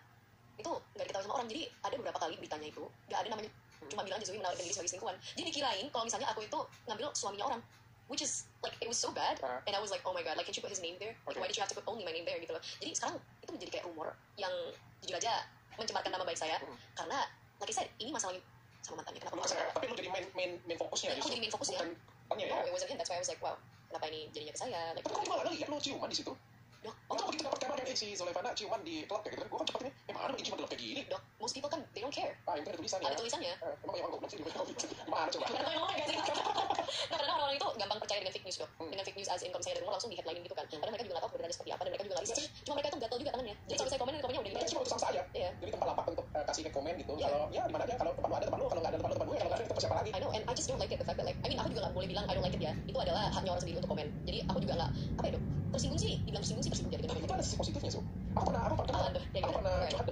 Itu nggak diketahui sama orang, jadi ada beberapa kali beritanya itu nggak ada namanya, cuma bilang aja Zoe menawarkan diri sebagai selingkuhan. Jadi dikirain kalau misalnya aku itu ngambil suaminya orang, which is like it was so bad, and I was like oh my god, like can you put his name there? Like, why did you have to put only my name there gitu loh. Jadi sekarang itu menjadi kayak rumor yang jujur aja mencemarkan nama baik saya, karena like I said ini masalahnya sama mantannya. Kenapa? Tapi lu jadi main fokusnya Aku justru. jadi main fokusnya. Bukan ya? No, it wasn't him. That's why I was like wow, kenapa ini jadinya ke saya? Like, Tapi kok malah lihat lu ciuman di situ? dok, Oh, begitu dapat kabar kan si Zolevana ciuman di klub kayak gitu kan? Gue kan cepet nih, mana mungkin ciuman di klub kayak gini? dok, most people kan they don't care. Itu ada tulisan ya? Ada tulisannya. Emang yang goblok sih, gimana coba? Karena orang gak sih? Nah, karena orang-orang itu gampang percaya dengan fake news dok. Dengan fake news as in kalau misalnya dari rumah langsung di headline gitu kan. Padahal mereka juga nggak tahu kebenarannya seperti apa dan mereka juga nggak research. Cuma mereka tuh gatel juga tangannya. Jadi kalau saya komennya udah Kita gini. cuma utusan saja. Iya. Jadi tempat lapak untuk kasih ke komen gitu. Iya. Kalau ya di mana aja, kalau tempat lu ada tempat lu, kalau nggak ada tempat lu tempat gue, kalau nggak ada tempat siapa lagi? I know, and I just don't like it the fact that like, I mean aku juga nggak boleh bilang I don't like it ya. Itu adalah haknya orang sendiri untuk komen. Jadi aku juga nggak apa ya dok. Tersinggung sih, dibilang tersinggung sih tersinggung jadi Tapi itu gitu. ada sisi positifnya su. Aku pernah curhat dengan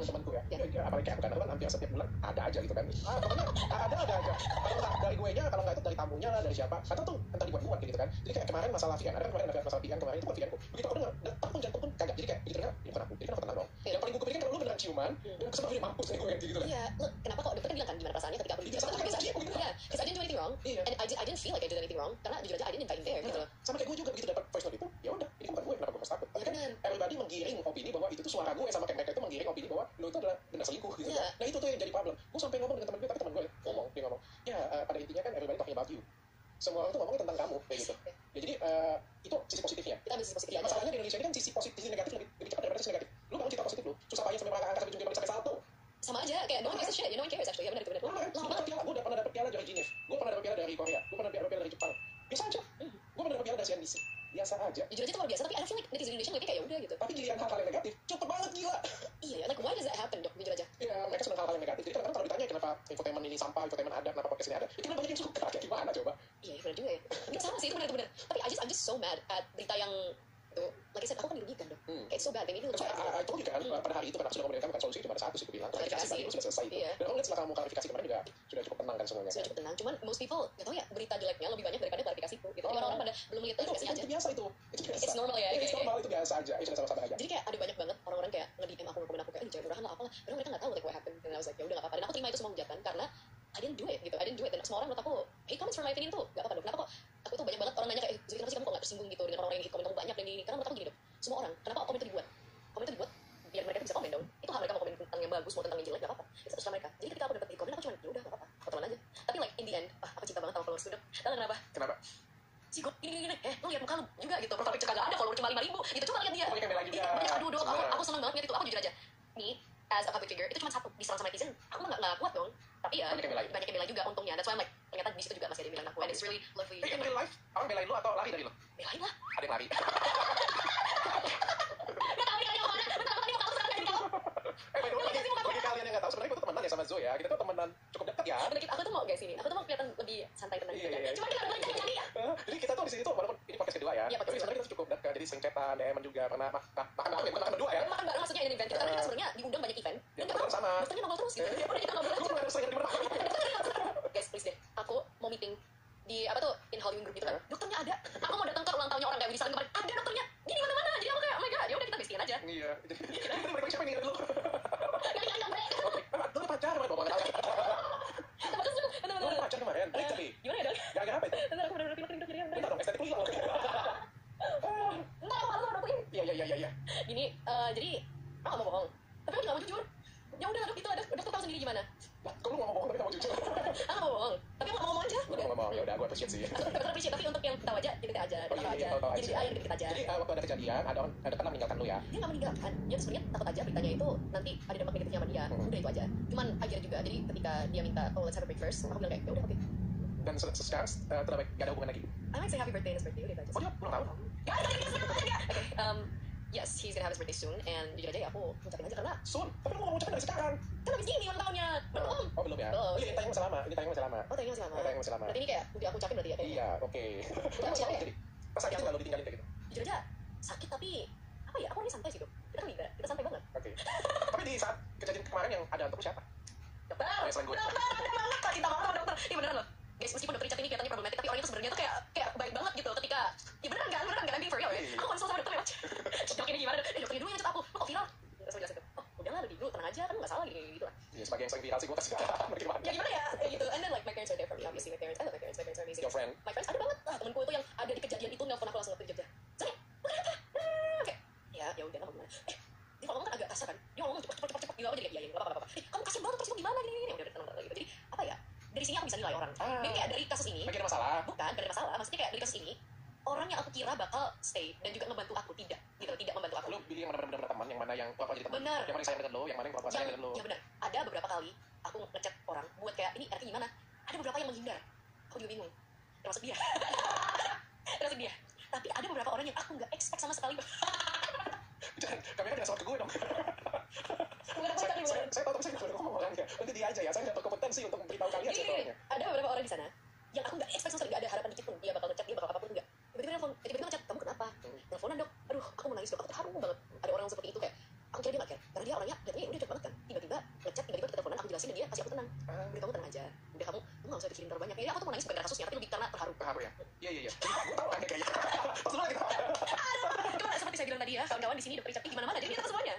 temanku ya. Apalagi kayak bukan teman, hampir setiap bulan ada aja gitu kan. Pokoknya ada aja. Kalau nggak dari gue nya, kalau nggak itu dari tamunya lah, dari siapa. Atau tuh entah dibuat-buat gitu kan. Jadi kayak kemarin masalah Vian, ada kemarin masalah Vian kemarin itu bukan Vianku. Begitu aku dengar, aku pun jantung pun kagak. Jadi kayak begitu dengar, ini bukan aku. Jadi kan aku tenang dong. Yang paling gue kepikiran kalau lu beneran ciuman, dan kesempatan ini mampus kayak gue gitu kan. Iya, look, kenapa kok dokter kan bilang kan gimana perasaannya ketika aku Iya, dibilang sama kayak because gitu. I didn't do anything wrong, Iya. and I didn't feel like I did anything wrong karena jujur aja I didn't invite him there gitu loh. Sama kayak gue juga begitu dapat voice note itu, ya udah, ini bukan gue, kenapa gue harus takut? Tapi kan everybody menggiring opini bahwa itu tuh suara gue, sama kayak mereka itu menggiring opini bahwa lu itu adalah benar selingkuh gitu kan. Nah itu tuh yang jadi problem. Gue sampai ngomong dengan teman gue, tapi teman gue dia ngomong, ya pada intinya kan everybody talking about you. Semua orang tuh ngomongnya tentang kamu kayak gitu. Ya jadi itu sisi positifnya. Kita ambil sisi positif aja. Masalahnya di Indonesia ini kan sisi positif, sisi negatif lebih cepat daripada sisi negatif. Lu bangun cerita positif lu, susah payah sampai angkat sampai jungkir sampai salto. Sama aja kayak no one gives a shit, no one cares actually. Ya benar itu benar. Lama banget piala, gue udah pernah dapet piala dari Genève, gue pernah dapet piala dari Korea, gue pernah dapet piala dari Jepang. Biasa aja. Gue pernah dapet piala dari CNBC. Biasa aja. Jujur aja itu luar biasa, tapi I feel like netizen Indonesia ngeliatnya kayak ya udah gitu. Tapi giliran hal-hal yang negatif, cepet banget gila. Iya, like why does that happen dok? Jujur aja. Ya, mereka senang hal-hal yang negatif. Jadi kadang-kadang kalau ditanya kenapa infotainment ini sampah, infotainment ada, kenapa podcast ini ada, itu kan banyak yang suka. Kayak gimana coba? Iya, benar juga ya. Tapi sama sih itu benar. Tapi I'm just so mad at berita yang itu. Like I said, aku kan dirugikan dok. Kayak it's so bad, they made me look So, bad. I told you kan, pada hari itu kan aku sudah ngomongin kamu kan solusi cuma ada satu sih, gue bilang klarifikasi tadi sudah selesai itu. Iya. Dan kamu lihat setelah kamu klarifikasi kemarin juga sudah cukup tenang kan semuanya. Sudah cukup tenang, cuman most people nggak tahu ya berita jeleknya lebih banyak daripada klarifikasi itu. Gitu. Jadi orang-orang pada belum lihat klarifikasinya aja. Itu biasa itu. Itu biasa. It's normal ya. It's normal, itu biasa aja. Itu sudah sama-sama aja. Jadi kayak ada banyak banget orang-orang kayak nge-DM aku, nge-komen aku kayak jangan murahan lah apalah. Padahal mereka nggak tahu like what happened. Dan I was like ya udah nggak apa-apa. Dan aku terima itu semua hujatan karena I didn't do it gitu. I didn't do it. Dan semua orang menurut aku hate comments for my opinion tuh nggak apa-apa dok. Kenapa kok aku tuh banyak banget orang nanya kayak Zoe kenapa sih kamu kok nggak tersinggung gitu dengan orang-orang yang hate comment kamu banyak dan gini. Karena menurut aku gini dok. Semua orang kenapa komen itu dibuat? Komen itu dibuat biar mereka bisa komen dong. Itu hak mereka mau komen tentang yang bagus, mau tentang yang jelek nggak apa-apa. Itu terserah mereka. Jadi ketika aku dapat di komen aku cuma ya udah nggak apa-apa. Aku teman aja. Tapi like in the end, aku cinta banget sama followers dok. Tahu kenapa? Kenapa? Si gue gini lu lihat muka lu juga gitu, profile picture kagak ada, follower cuma 5.000 gitu, coba lihat dia. Oh, iya, belain juga. Iya, aduh dok, aku seneng banget ngeliat itu. Aku jujur aja nih as a public figure itu cuma satu diserang sama netizen, aku mah nggak kuat dong. Tapi ya banyak yang belain juga untungnya. That's why I'm like ternyata di situ juga masih ada yang bilang aku, and it's really lovely. In real life, orang belain lu atau lari dari lu? Belain lah. Ada yang lari. Nggak tahu nih kayaknya kemana, bentar dia muka aku serang kayak gitu. By the way, lagi ya, kita tuh temenan cukup dekat ya. Bener, aku tuh mau guys ini, aku tuh mau kelihatan lebih santai tenang gitu. Iya. Cuma kita lagi nyanyi ya. Jadi kita tuh di sini tuh walaupun ini podcast kedua ya, Iya, tapi sebenarnya kita cukup dekat. Jadi sering chatan, DM juga, pernah makan bareng ya, bukan makan berdua ya. Makan bareng maksudnya ini event gitu. Karena kita sebenarnya diundang banyak event. Ya, dokter sama. Dokternya nongol terus gitu. Ya udah kita ngobrol aja. Lu harus sering di mana? Guys, please deh. Aku mau meeting di apa tuh in Hollywood Group gitu kan. Dokternya ada. Aku mau datang ke ulang tahunnya orang kayak Willy Salim kemarin. Ada dokternya. Dia di mana-mana. Jadi aku kayak oh my god, ya udah kita bestiin aja. Iya. Kita balik siapa nih dulu? Enggak. Lu pacar kemarin bawa tahu. Lu pacar kemarin. Baik tapi. Gimana ya, Dok? Gara-gara apa itu? Bentar aku bener-bener pilek nih, Dok, jadi bentar. Bentar dong, estetik lu hilang. Entar aku malu Dok. Iya. Gini, jadi aku nggak mau bohong. Tapi aku nggak mau jujur. Ya udah, Dok, itu ada. Dok tuh tahu sendiri gimana. Kok lu ngomong tapi kamu jujur? Aku nggak mau bohong. Tapi aku nggak mau ngomong aja. Lu ngomong, ya udah gue appreciate sih. Betul appreciate, tapi untuk yang tahu aja, kita aja. Oh iya, tahu Jadi aja. ayo dikit aja. Jadi waktu ada kejadian, ada kan meninggalkan lu ya. Dia nggak meninggalkan. Dia sebenarnya takut aja beritanya itu nanti ada dampak negatifnya sama dia. Udah itu aja. Cuman ajar juga. Jadi ketika dia minta, oh let's have a break first, aku bilang kayak, ya udah oke. Dan sekarang udah baik, gak ada hubungan lagi. I might say happy birthday on his birthday. Udah itu aja. Oh dia ulang tahun? Okay, yes, he's gonna have his birthday soon, and jujur aja ya aku ngucapin aja karena Sun, tapi lu mau ngucapin dari sekarang. kan habis gini ulang tahunnya. Belum. Oh belum ya? Belum. Oh iya, ini tayang masih lama. Oh, tadi masih lama. Tayang masih lama. Berarti ini kayak udah aku ucapin berarti ya? Kayak Iya, oke. Udah siapa ya? Jadi, pas sakit juga lu ditinggalin kayak gitu. Jujur aja sakit tapi apa ya? Aku orangnya santai sih tuh. Kita kan liga, kita santai banget. Oke. Tapi di saat kejadian kemarin yang ada untuk siapa? Dokter, Oh, selain gue. dokter, ada banget Pak, cinta banget sama dokter. Iya beneran loh. Guys, meskipun dokter Richard ini kelihatannya problematik, tapi orangnya tuh sebenarnya tuh kayak baik banget gitu. Ketika, ya beneran nggak, I'm being for real ya. Aku konsul sama dokter ya. Dok ini gimana? Dokternya dulu yang ngechat aku, lu kok viral? Langsung jelasin tuh. Oh, udahlah lebih dulu, tenang aja, kan nggak salah gitu lah. Iya, sebagai yang sering viral sih gue kasih bagaimana? Ya gimana ya, kayak gitu. And then like my parents are there for me, obviously my parents. I love my parents are amazing. Your friend? My friends ada banget. Ah, temenku itu yang ada di kejadian itu nelfon aku langsung waktu di Jogja. Saya, lu kenapa? Kayak, ya udah lah gimana. Dia kalau ngomong kan agak kasar kan. Dia ngomong cepet juga aku jadi kayak iya nggak apa-apa. Kamu kasian banget terus gimana gini. Udah tenang gitu. Jadi apa ya? Dari sini aku bisa nilai orang. Jadi kayak dari kasus ini. Lagi ada masalah? Bukan ada masalah. Maksudnya kayak dari kasus ini orang yang aku kira bakal stay dan juga ngebantu aku tidak membantu aku. Lu pilih yang mana benar-benar teman, yang mana yang pura-pura jadi teman. Benar. Yang mana sayang dengan lo, yang mana yang pura-pura sayang dengan lo. Ya benar. Ada beberapa kali aku ngechat orang buat kayak ini artinya gimana. Ada beberapa yang menghindar. Aku juga bingung. Termasuk dia. Tapi ada beberapa orang yang aku nggak expect sama sekali. Jangan, kamera jangan sama ke gue dong. Bukan Saya tahu tapi saya nggak ngomong orangnya. Nanti dia aja ya, saya nggak berkompetensi untuk memberitahu kalian siapa orangnya. Ada beberapa orang di sana yang aku nggak expect sama sekali, nggak ada harapan dikit pun dia bakal ngechat, dia bakal apapun enggak. Tiba-tiba ngechat, kamu kenapa? Teleponan dok, aduh aku mau nangis dok, aku terharu banget. Ada orang seperti itu kayak, aku kira dia nggak care, karena dia orangnya datangnya udah cepet banget kan. Tiba-tiba ngechat, tiba-tiba kita teleponan, aku jelasin dan dia kasih aku tenang. Udah kamu tenang aja, udah kamu nggak usah pikirin terlalu banyak. Jadi aku tuh mau nangis bukan karena kasusnya, tapi lebih karena terharu. Terharu ya? Iya. Gue tahu kan kayaknya. Pas dulu lagi tahu. Cuma seperti saya bilang tadi ya, kawan-kawan di sini dokter Richard di mana-mana, jadi kita tahu semuanya.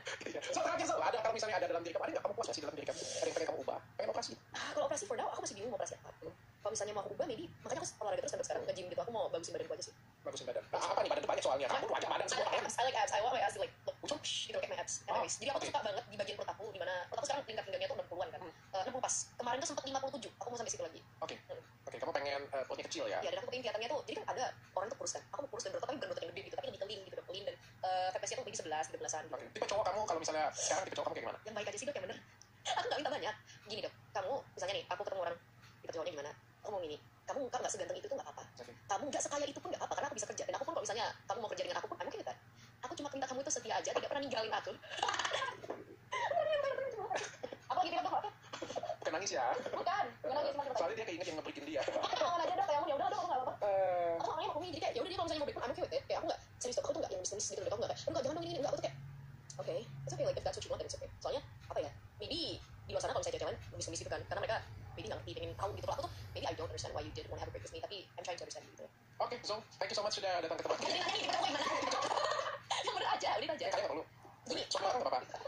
So, terakhir so, ada kalau misalnya ada dalam diri kamu, ada nggak kamu puas nggak sih dalam diri kamu? Ada yang pengen kamu ubah? Pengen operasi? Kalau operasi for now, aku masih bingung mau operasi apa. Kalau misalnya mau aku ubah, maybe makanya aku olahraga terus sampai sekarang ke gym gitu. Aku mau bagusin badanku aja sih. Bagusin badan. Apa nih badan tuh banyak soalnya? Kamu wajah badan semua kan? I like abs. I want my abs to like look whoosh, gitu kayak my abs. Anyways, jadi aku tuh suka banget di bagian perut aku, di mana perut aku sekarang tingkat pinggangnya tuh 60-an kan. 60 pas. Kemarin tuh sempat 57. Aku mau sampai situ lagi. Oke, kamu pengen perutnya kecil ya? Ya, dan aku pengen kelihatannya tuh, jadi kan ada orang tuh kurus kan. Aku mau kurus dan berotot, tapi bukan berotot yang gede gitu, tapi lebih lean gitu, lean dan fat ratio tuh maybe 11, 13-an gitu. Oke, tipe cowok kamu kalau misalnya sekarang tipe cowok kamu kayak gimana? Yang baik aja sih dok, yang bener. Aku nggak minta banyak. Gini dok, kamu misalnya nih, aku ketemu orang, tipe cowoknya gimana? Aku mau gini, kamu muka nggak seganteng itu tuh nggak apa-apa. Oke. Kamu nggak sekaya itu pun nggak apa-apa, karena aku bisa kerja. Dan aku pun kalau misalnya kamu mau kerja dengan aku pun, I'm okay with that. Aku cuma minta kamu itu setia aja, tidak pernah ninggalin aku. Apa gitu dok? Apa? Bukan nangis ya? Bukan nangis cuma Soalnya dia keinget yang ngebreakin dia. Jangan aja dok, kayak ya udah dok, nggak apa-apa. Aku orangnya mau jadi kayak ya udah dia kalau misalnya mau break pun I'm okay with it. Kayak aku nggak serius dok, aku tuh nggak yang bisnis gitu dok, aku nggak kayak enggak jangan dong ini enggak, aku tuh kayak oke, it's okay like if that's what you want then it's okay. Soalnya apa ya? Maybe di luar sana kalau misalnya cewek-cewek bisnis gitu kan, karena mereka maybe nggak ngerti, pengen tahu gitu. Aku tuh maybe I don't understand why you didn't want to have a break with me, tapi I'm trying to understand gitu. Oke, so thank you so much sudah datang ke tempat ini. Yang bener aja, udah aja. Kalian nggak perlu. Gini, Semua orang nggak apa-apa.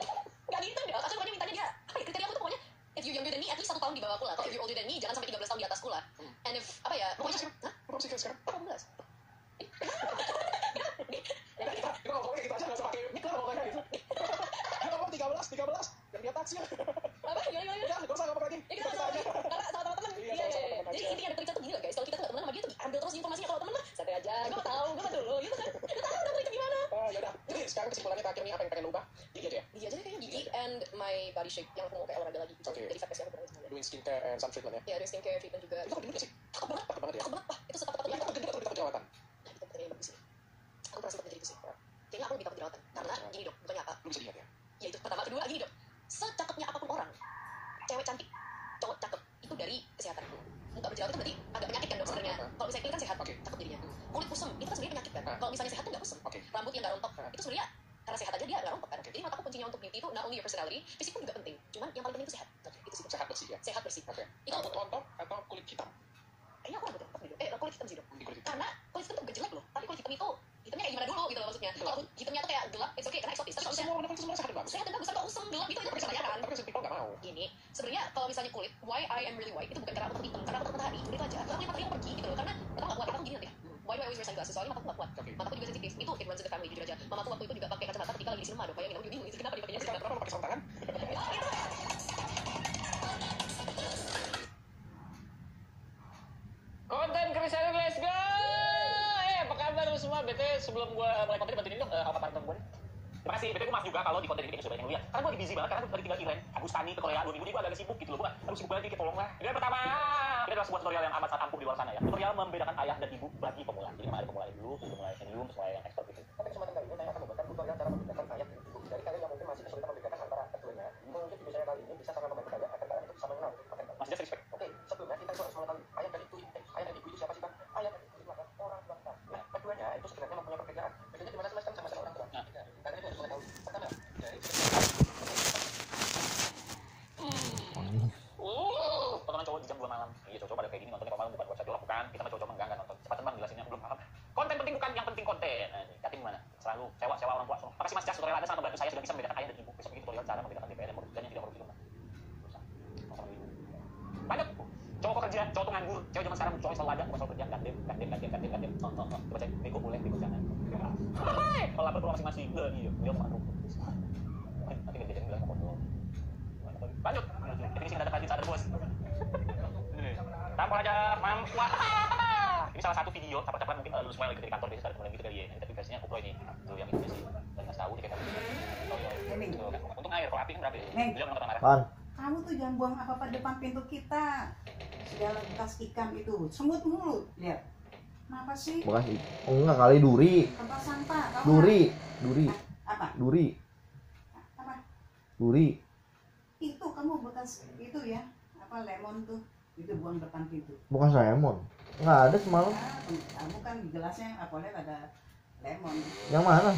nggak gitu dok. Aku pokoknya mintanya dia apa ya? Kriteria aku tuh pokoknya if you younger than me, at least 1 tahun di bawahku lah. Kalau if you older than me, jangan sampai 13 tahun di atasku lah. And if apa ya? Lu Pokoknya, sekarang? Lu masih sekarang? 18. Kita ngomongnya gitu aja nggak usah pakai mic lah ngomongnya gitu. Dia ngomong 13 yang di atas ya. Apa? Gimana? Udah, nggak usah ngomong lagi. Ya kita sama-sama sama teman. Iya, Iya. sama-sama teman Jadi aja. intinya dokter Richard tuh gini loh guys. Kalau kita tuh nggak teman sama dia tuh ambil terus informasinya. Kalau teman mah santai aja. Gue tahu, gue dulu gitu kan. Gue tahu dokter itu gimana. Ya udah. Jadi sekarang kesimpulannya terakhir nih apa yang pengen lu ubah? Gigi aja ya. Gigi aja deh kayaknya gigi and my body shape yang aku mau kayak olahraga lagi. Oke. Dari fat yang aku pernah sebenarnya. Doing skincare and sun treatment ya. Ya ada skincare treatment juga. Itu gendut sih. Takut banget. Takut banget ya. Takut banget. Wah, itu setakut-takutnya. Itu gendut atau jerawatan? Nah, itu pertanyaan yang bagus sih. Aku pernah sempat mikir itu sih. Kayaknya aku lebih takut jerawatan. Karena gini dok, bukannya apa? Lu bisa lihat ya. Ya itu pertama, kedua gini dok. Secakepnya apapun orang, cewek cantik dari kesehatanku. Muka berjerawat itu berarti agak penyakit kan dok sebenarnya. Kalau misalnya kulit kan sehat, takut jadinya. Kulit kusam itu kan sebenarnya penyakit kan. Kalau misalnya sehat tuh nggak kusam. Rambut yang nggak rontok itu sebenarnya karena sehat aja dia nggak rontok kan. Jadi menurut aku kuncinya untuk beauty itu not only your personality, fisik pun juga penting. Cuman yang paling penting itu sehat. Itu sih. Sehat bersih ya. Sehat bersih. Itu Rambut rontok atau kulit hitam? kayaknya aku rambut rontok nih dok. Kulit hitam sih dok. Karena kulit hitam tuh gak jelek loh. Tapi kulit hitam itu hitamnya kayak gimana dulu gitu loh maksudnya. Kalau hitamnya tuh kayak gelap, it's okay karena eksotis. Tapi kalau misalnya Semua warna kulit semua sehat dan bagus. sehat dan bagus tapi usem gelap itu percaya kan. Tapi people nggak mau. Gini, sebenarnya kalau misalnya kulit, why I am really white itu bukan karena aku hitam, karena aku matahari, udah itu aja. Karena kulit matahari yang pergi gitu loh, karena mataku nggak kuat. Aku gini nanti. Why do I always wear sunglasses? Soalnya mataku nggak kuat. Mataku juga sensitif. Itu it runs in the family jujur aja. Mamaku waktu itu juga pakai kacamata ketika lagi di sinema. Dok, bayangin aku juga bingung itu kenapa dipakainya Kenapa sinema. lo pakai sarung tangan? Konten Kristiani, let's go! Apa kabar lu semua? BT sebelum gua mulai konten bantuin dong apa partner gue. Terima kasih. BT gue maaf juga kalau di konten ini kayaknya sudah banyak yang lihat. Karena gue lagi busy banget, karena gue lagi tinggal Iren, Agustani ke Korea 2 minggu ini gue agak sibuk gitu loh. Gue harus sibuk lagi, tolong lah. Ini pertama, ini adalah sebuah tutorial yang amat sangat ampuh di luar sana ya. Tutorial membedakan ayah dan ibu bagi pemula. Jadi ada pemula dulu, pemula medium, pemula yang expert gitu. Tapi kesempatan kali ini saya akan membuatkan tutorial cara membedakan ayat dan ibu dari kalian yang mungkin masih kesulitan membedakan antara keduanya. Mungkin video saya kali ini bisa sangat membantu kalian agar kalian itu bisa mengenal pakai. Masih just respect. Oke, sebelumnya kita itu harus mengetahui ayat dan ibu. Ayat dan ibu itu siapa sih bang? Ayat dan ibu itu adalah orang bangsa. Nah, keduanya itu sebenarnya mempunyai perbedaan. Bedanya di mana jelaskan sama-sama orang tua. Karena itu harus mengetahui. Pertama, dari Tontonan cowok di jam 2 malam. Iya, cowok pada kayak gini nontonnya kalau malam bukan buat satu bukan. Kita mah cowok enggak nonton. Cepat teman jelasinnya belum paham. Konten penting bukan yang penting konten. Nah, ini Katim mana? Selalu sewa orang tua. Makasih Mas Jas tutorial Anda sangat membantu saya sudah bisa membedakan ayah dan ibu. Besok ini tutorial cara membedakan DPR dan yang tidak merugi. Banyak cowok kok kerja, cowok tuh nganggur. Cewek zaman sekarang cowok selalu ada, bukan selalu kerja. Gandem. Coba cek, bego boleh, bego jangan. Kalau lapar pulang masing-masing. Iya, dia mau manuk. Nanti dia jadi bilang kotor. Lanjut. Definisi data kredit sadar bos. Tampol aja, mampu. Ini salah satu video, tampil-tampil mungkin lu semua lagi dari kantor biasa ada temen gitu kali ya. Tapi versinya koplo ini. Tuh yang ini sih. Dan nggak tahu kayak gitu. Untung air, kalau api kan berapa ya? Dia nggak marah. Pan. Kamu tuh jangan buang apa-apa depan pintu kita. Segala bekas ikan itu, semut mulu. Lihat. Kenapa sih? Bekas oh enggak kali duri. Tempat sampah. Tahu Duri. nggak? Duri. Apa? Duri. Apa? Duri. Itu kamu bekas itu ya. Apa lemon tuh? Itu buang depan pintu. Bukan lemon. Enggak ada semalam. Nah, kamu kan di gelasnya apalagi ada lemon. Yang mana?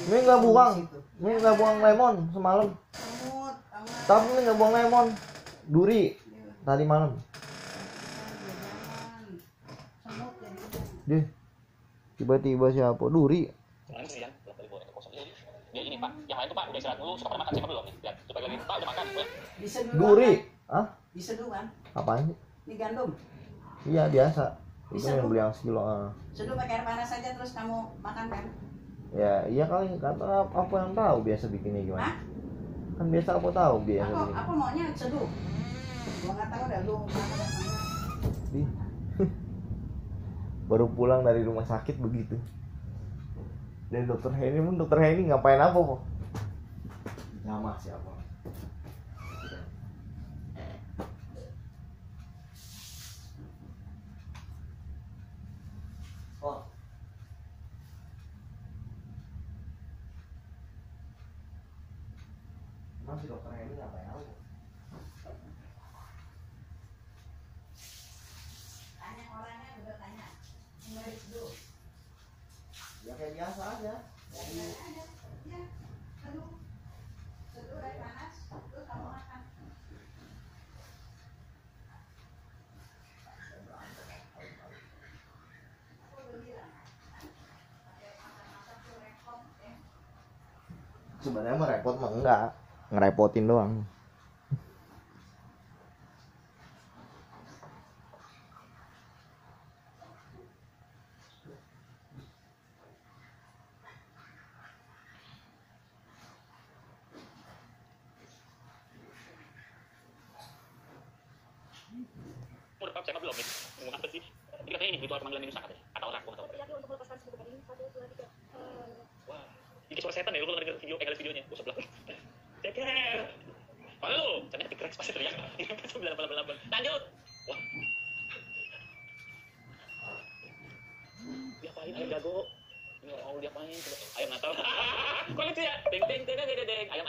Ini enggak buang. Situ. Ini enggak buang lemon semalam. Semut, tahu nggak? Tapi ini enggak buang lemon. Duri Iya. tadi malam. Jangan. Semut jadi Deh. Tiba-tiba siapa? Duri. Gimana sih, Yan? Belum kali boleh kosong. Ya ini Pak, yang lain tuh Pak udah istirahat dulu, suka pada makan siapa belum nih? Lihat, coba lagi Pak udah makan, gue. diseduh. Duri. Hah? Diseduh kan? Apaan sih? Ini gandum. Iya biasa. Itu Bisa yang dong. beli yang sekilo. Seduh pakai air panas saja terus kamu makan kan? Ya iya kali kata apa yang tahu biasa bikinnya gimana? Hah? Kan biasa aku tahu biasa Aku bikin. aku maunya seduh. Gua nggak tahu dah lu makan. Ih. Baru pulang dari rumah sakit begitu. Dan dokter Heni ngapain apa kok? Nama siapa? Oh. Masih dokter Heni ngapain apa? Tanya orangnya udah tanya. Mulai seduh. Ya kayak biasa aja. Ya, seduh. Seduh air panas terus kamu makan. Aku udah bilang. Pakai makan-makan tuh repot ya. Sebenarnya mah repot mah enggak, ngerepotin doang. Udah Pak, saya mah belum nih. Ngomong apa sih? Ini katanya ini ritual pemanggilan Indonesia katanya. Kata orang, gua nggak tahu. Berarti untuk melepaskan sebuah ini 1, 2, 3. Wah, ini suara setan ya, lu kalau denger video, lihat videonya, gua sebelah. Ceker. Mana lu? Ternyata dikreks pasti teriak. Ini 988. Lanjut. Wah. Diapain ayam jago? Ini mau diapain? Coba. Ayam Natal. Kok lucu ya? Deng deng deng deng deng. Ayam.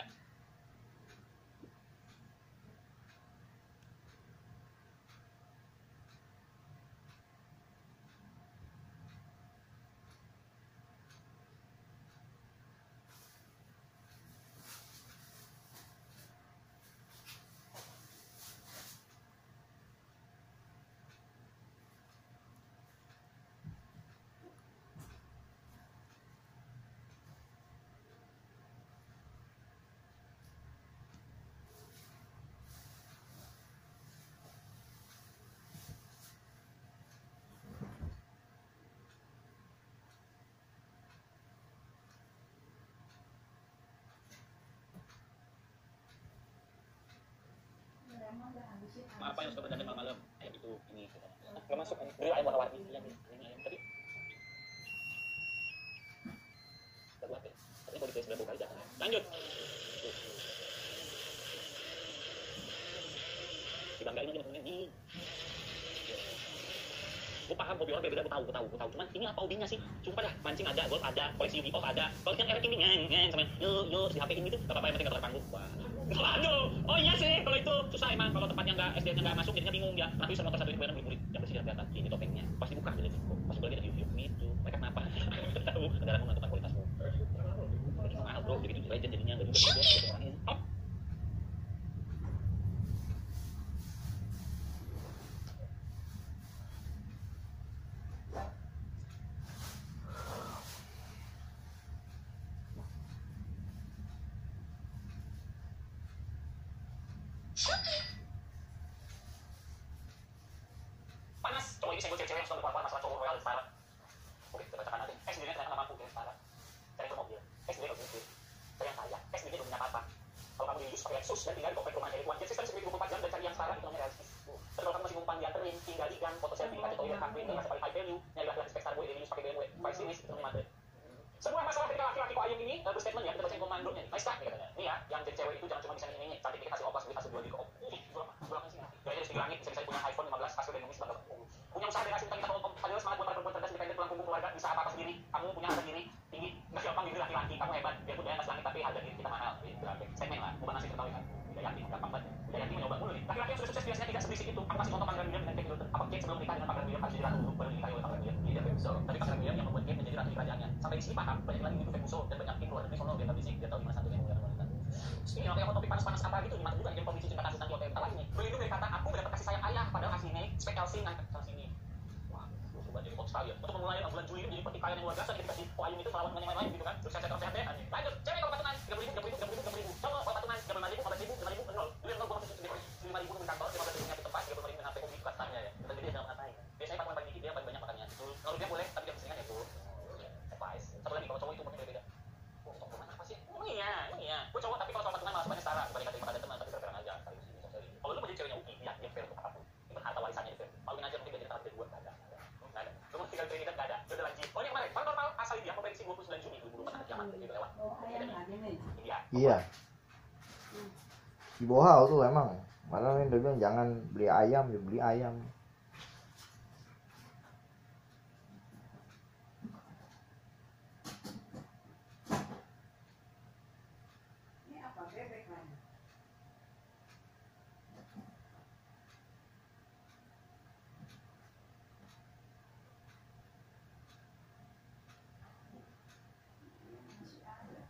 Apa yang suka berdandan malam-malam? Ayam itu ini. Nggak masuk kan? Beli ayam warna-warni yang ini ayam tadi. Kita buat ya. Tapi mau dites berapa kali jangan. Lanjut. Dibanggain lagi sama ini. Gue paham hobi orang beda-beda, gue tahu. Cuman ini apa hobinya sih? Sumpah dah, mancing ada, golf ada, koleksi Yu-Gi-Oh ada. Kalau yang Eric ini ngeng sama yuk di HP ini gitu, gak apa-apa yang penting gak terpanggung. Wah. Aduh, oh iya sih, kalau itu susah emang kalau tempatnya nggak SD-nya nggak masuk jadinya bingung dia. Nanti sama motor satu itu murid yang bersih dan kelihatan. Ini topengnya, pasti buka jadi pas beli ada Yu-Gi-Oh itu. Mereka kenapa? Tahu, negaramu menentukan kualitasmu. Mahal bro, begitu legend jadinya nggak juga orangnya. Panas, coba ini senggol cewek-cewek yang suka berkuat masalah cowok royal setara. Oke, kita bacakan nanti. Sendirinya ternyata mampu kayak setara. Cari ke mobil. Sendiri kalau gitu. Cari yang kaya. Sendiri belum punya apa-apa. Kalau kamu di pakai Lexus dan tinggal di komplek rumahnya Ridwan, jadi sistem 24 jam dan cari yang setara itu namanya realistis. Tapi kalau kamu masih ngumpang dianterin, tinggal di gang, foto selfie, kaca toilet, kafe, itu masih paling high value. Nyari laki-laki spek Starboy, Delius pakai BMW, Vice Sinis, itu namanya matre. Semua masalah ketika laki-laki kok ayam ini berstatement ya, kita bacain komandonya nih. Nice kak, nih katanya. Nih ya, yang jadi cewek itu jangan cuma bisa ini, cantik dikit hasil opas, duit hasil jual di kok. Jual apa sih? Gaya dari langit, bisa punya iPhone 15, hasil ekonomis bakal. Punya usaha dari hasil kita kalau padahal semangat buat para perempuan cerdas, independen, tulang punggung keluarga, bisa apa-apa sendiri. Kamu punya harga diri tinggi, nggak gampang diri laki-laki, kamu hebat. Biarpun dia atas langit tapi harga diri kita mahal. Segmen lah, bukan nasi ketahui kan. Udah yakin, gampang banget. Udah yakin mencoba mulu nih. Laki-laki yang sudah sukses biasanya tidak seberisik itu. Aku kasih contoh Pangeran William dengan Kate Middleton. Apa Kate sebelum nikah dengan Pangeran William harus jadi ratu baru dinikahi oleh Pangeran William? Tidak betul. Tapi Pangeran William yang membuat Kate menjadi ratu di kerajaannya. Sampai di sini paham, banyak lagi itu Femuso dan banyak tim luar negeri sono dia berisik, dia tahu di mana satunya menggunakan wanita. Ini makanya topik panas-panas apa gitu, dimana juga game komisi cinta kasih nanti OTM lagi nih. Berlindung dari kata aku mendapat kasih sayang ayah, padahal aslinya spek LC ngangkat ke sini. Wah, coba jadi hot sekali ya. Untuk memulai bulan Juli menjadi pertikaian yang luar biasa ketika si Ayun itu melawan dengan yang lain gitu kan. Terus saya sehat ya. Lanjut, cewek kalau patungan 30.000. Cowok kalau patungan 35.000, 14.000, 5.000, 0. Lu yang kalau masuk 5.000 di kantor, 15.000 di tempat, 30.000 dengan HP hobi itu katanya ya. Kita jadi jangan ngatain. Biasanya patungan paling dikit dia paling banyak makannya. Itu kalau dia boleh tapi dia keseringan ya tuh. Advice. Satu lagi kalau cowok itu mungkin beda. Oh, patungan apa sih? Iya. Gue cowok tapi kalau soal patungan malah sebenarnya setara. Dibanding kata ada teman tapi berperan aja. Kalau lu mau jadi ceweknya Uki, ya dia fair untuk apapun. Itu harta warisannya itu. Maluin aja mungkin jadi tanah kedua enggak ada. Enggak ada. Lu mau tinggal training kan enggak ada. Udah lanjut. Oh, ini kemarin. Kalau normal asal dia prediksi 29 Juni 2024 hari kiamat gitu lewat. Iya. Di bawah tuh emang. Malah dia bilang jangan beli ayam, ya beli ayam. Ini apa bebek lagi? Masih ada.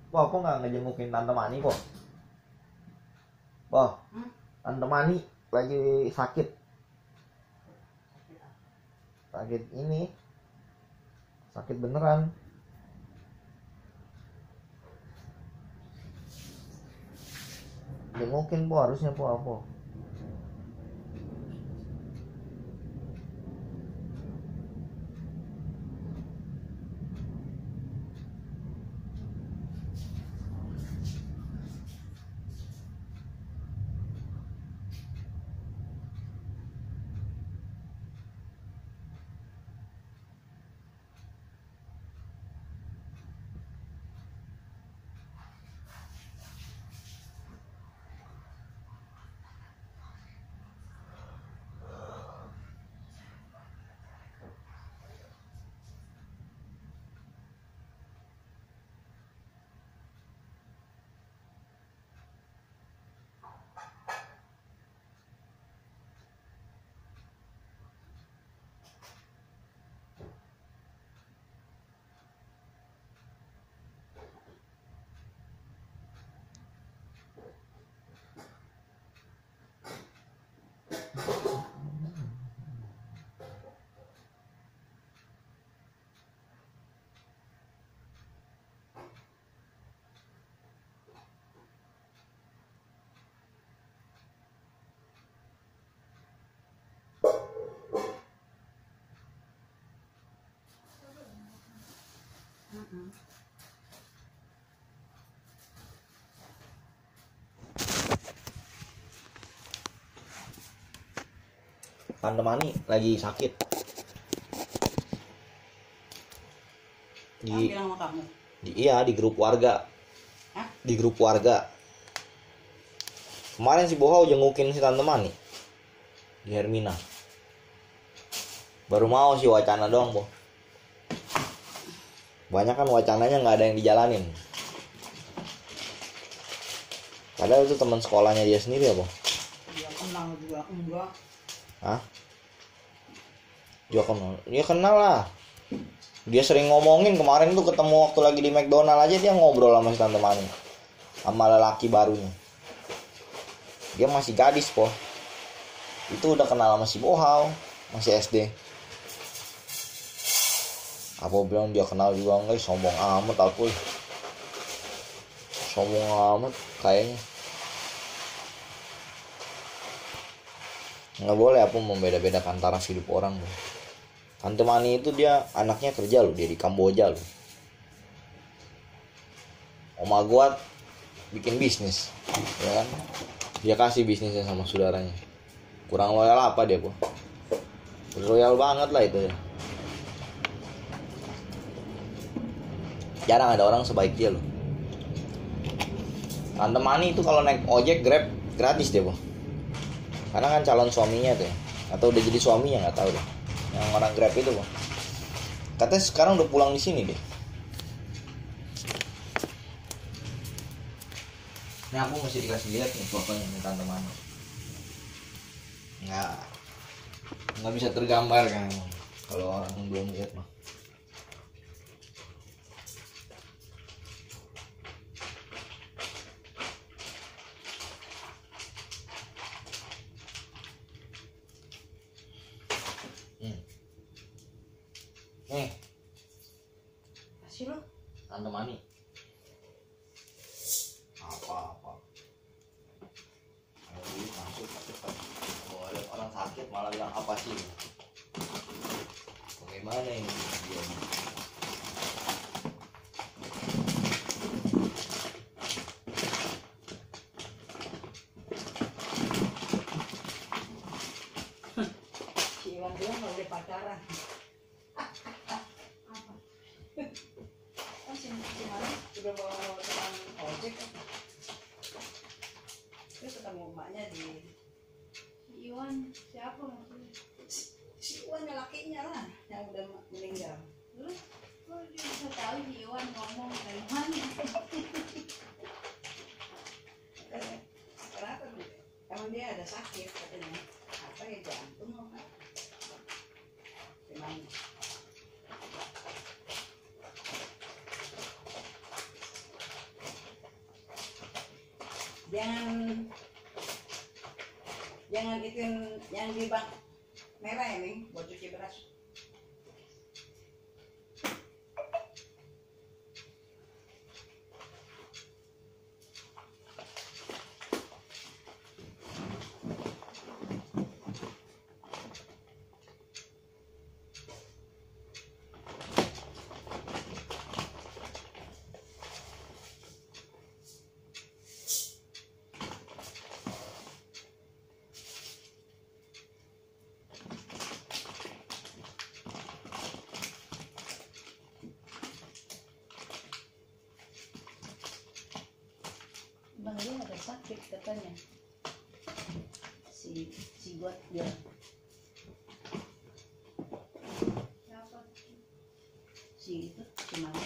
Po, aku nggak ngejengukin Tante Mani kok. Po, Tante Mani lagi sakit. Sakit ini. Sakit beneran. Jengukin po, harusnya po apa? Tante Mani lagi sakit. Kamu bilang sama kamu. Iya, di grup warga. Hah? Di grup warga. Kemarin si Bohau jengukin si Tante Mani di Hermina. Baru mau sih wacana doang, Bo. Banyak kan wacananya nggak ada yang dijalanin. Padahal itu teman sekolahnya dia sendiri ya, Bo. Dia kenal juga enggak. Hah? Dia kenal. Dia kenal lah. Dia sering ngomongin kemarin tuh ketemu waktu lagi di McDonald aja dia ngobrol sama si Tante Mani. Sama lelaki barunya. Dia masih gadis, Po. Itu udah kenal sama si Bohau, masih SD. Apa bilang dia kenal juga enggak, sombong amat aku. Sombong amat kayaknya. Nggak boleh aku membeda-bedakan taraf hidup orang, bro. Tante Mani itu dia anaknya kerja loh, dia di Kamboja loh. Oma gua bikin bisnis, ya kan? Dia kasih bisnisnya sama saudaranya. Kurang loyal apa dia, bro? Loyal banget lah itu ya. Jarang ada orang sebaik dia loh. Tante Mani itu kalau naik ojek Grab gratis dia, bro. Karena kan calon suaminya tuh ya. Atau udah jadi suaminya nggak tahu deh. Yang orang Grab itu, Bang. Katanya sekarang udah pulang di sini deh. Ini aku mesti dikasih lihat nih fotonya nih Tante Mani. Nggak bisa tergambar kan kalau orang belum lihat mah. Nih, Kasih lo. Tante Mani. Apa? Kalau duit masuk cepat. Kalau ada orang sakit malah bilang apa sih? Bagaimana ini dia? Si Iwan bilang nggak boleh pacaran. Kan si Mani udah bawa teman ojek kan. Terus ketemu emaknya di Iwan siapa maksudnya? si Iwan yang lakinya lah yang udah meninggal. Lu kok dia bisa tahu si Iwan ngomong dari mana? Kenapa tuh? Emang dia ada sakit katanya. Apa ya, jantung apa? Emang jangan ituin yang di bak merah ya nih buat cuci beras. Bang dia ada sakit katanya. Si buat dia. Siapa? Si itu gimana?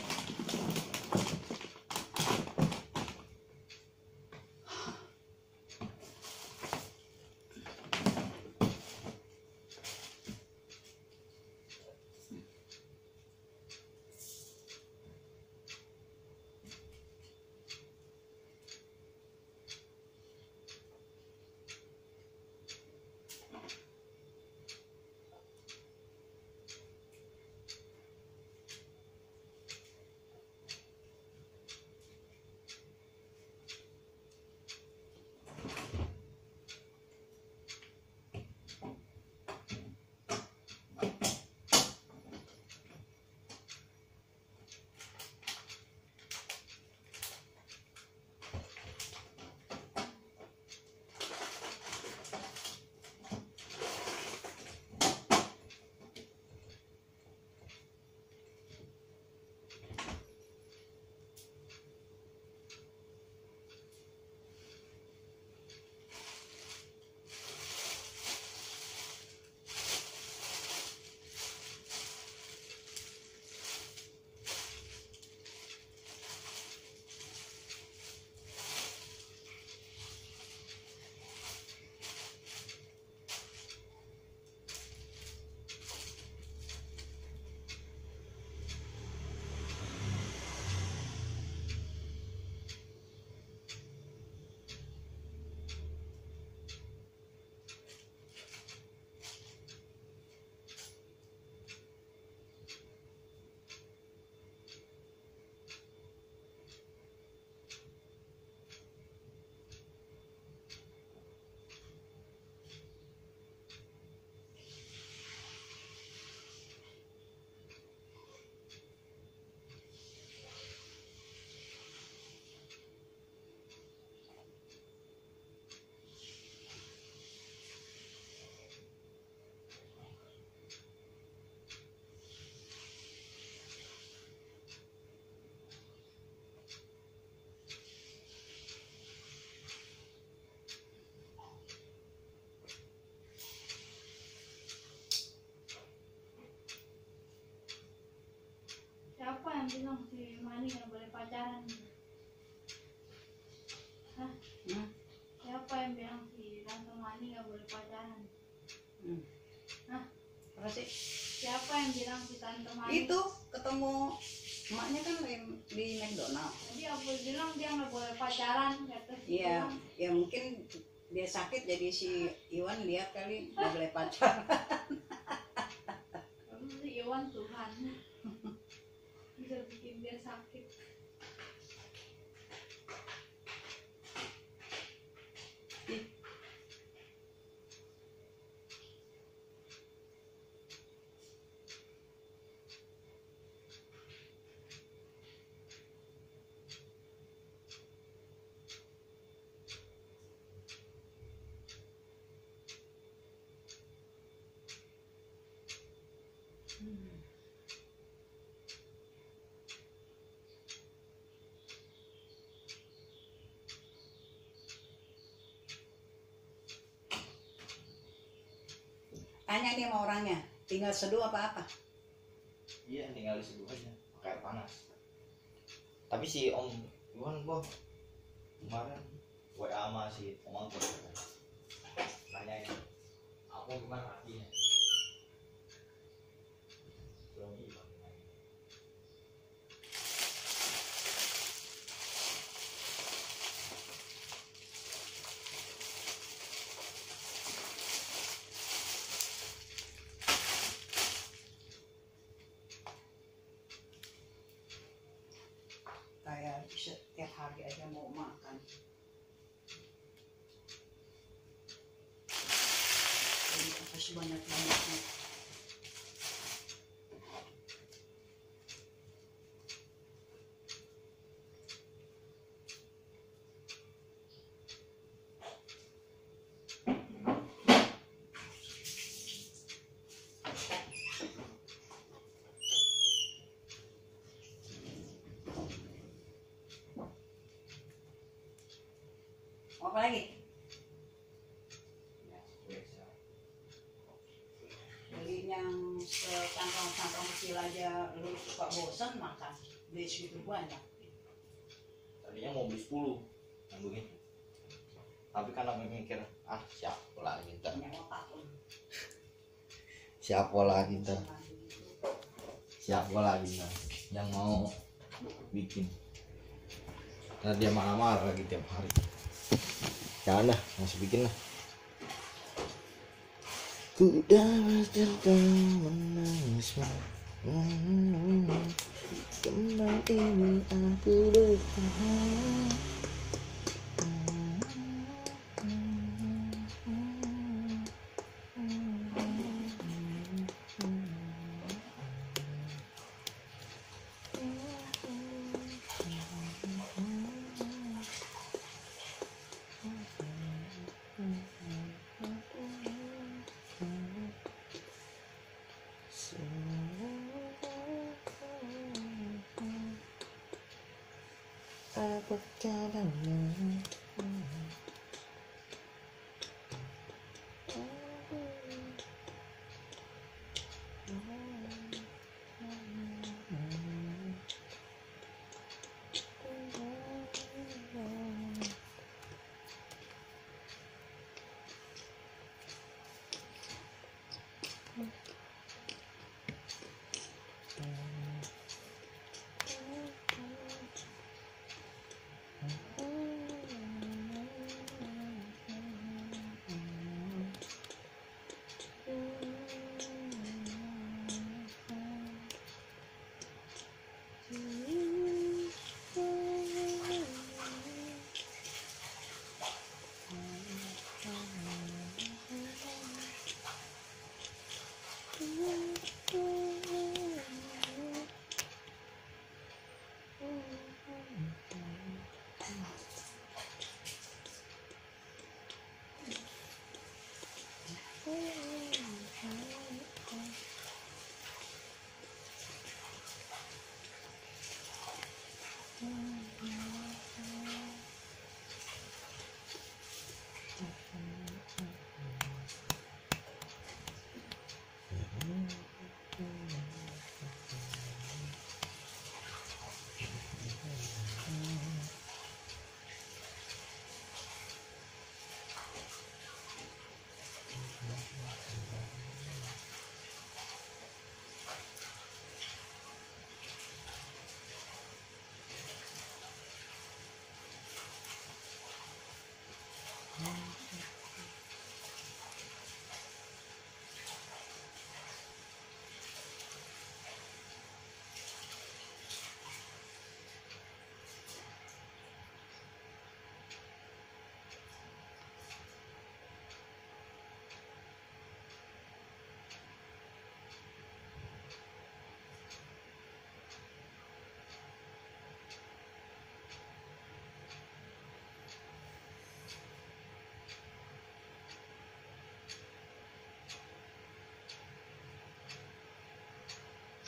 Siapa yang bilang si Mani nggak boleh pacaran? Hah? Siapa yang bilang si Tante Mani nggak boleh pacaran? Hah? Apa sih? Siapa yang bilang si Tante Mani? Itu ketemu emaknya kan di McDonald. Jadi aku bilang dia nggak boleh pacaran kata si Iya, Iwan. ya mungkin dia sakit jadi si Iwan lihat kali nggak boleh pacaran. Kamu si Iwan Tuhan bisa bikin dia sakit. Tanya nih sama orangnya, tinggal seduh apa-apa? Iya, tinggal diseduh aja pakai air panas. Tapi si Om Iwan kok kemarin WA sama si Om Angkut nanyain aku gimana kakinya. Belum hilang. aja mau makan. Terima kasih banyak-banyaknya. Apa lagi? Beli yang sekantong-kantong kecil aja lu suka bosan makan. Beli segitu banyak. Tadinya mau beli 10 yang begitu. Tapi karena mikir, siapa lagi ntar? Banyak otak lu. Siapa lagi ntar? Siapa lagi ntar yang mau bikin? Karena dia marah-marah lagi tiap hari. Jangan dah, masih bikin lah. Ku dapat menangis kembang ini aku bertahan. Apa kabarmu?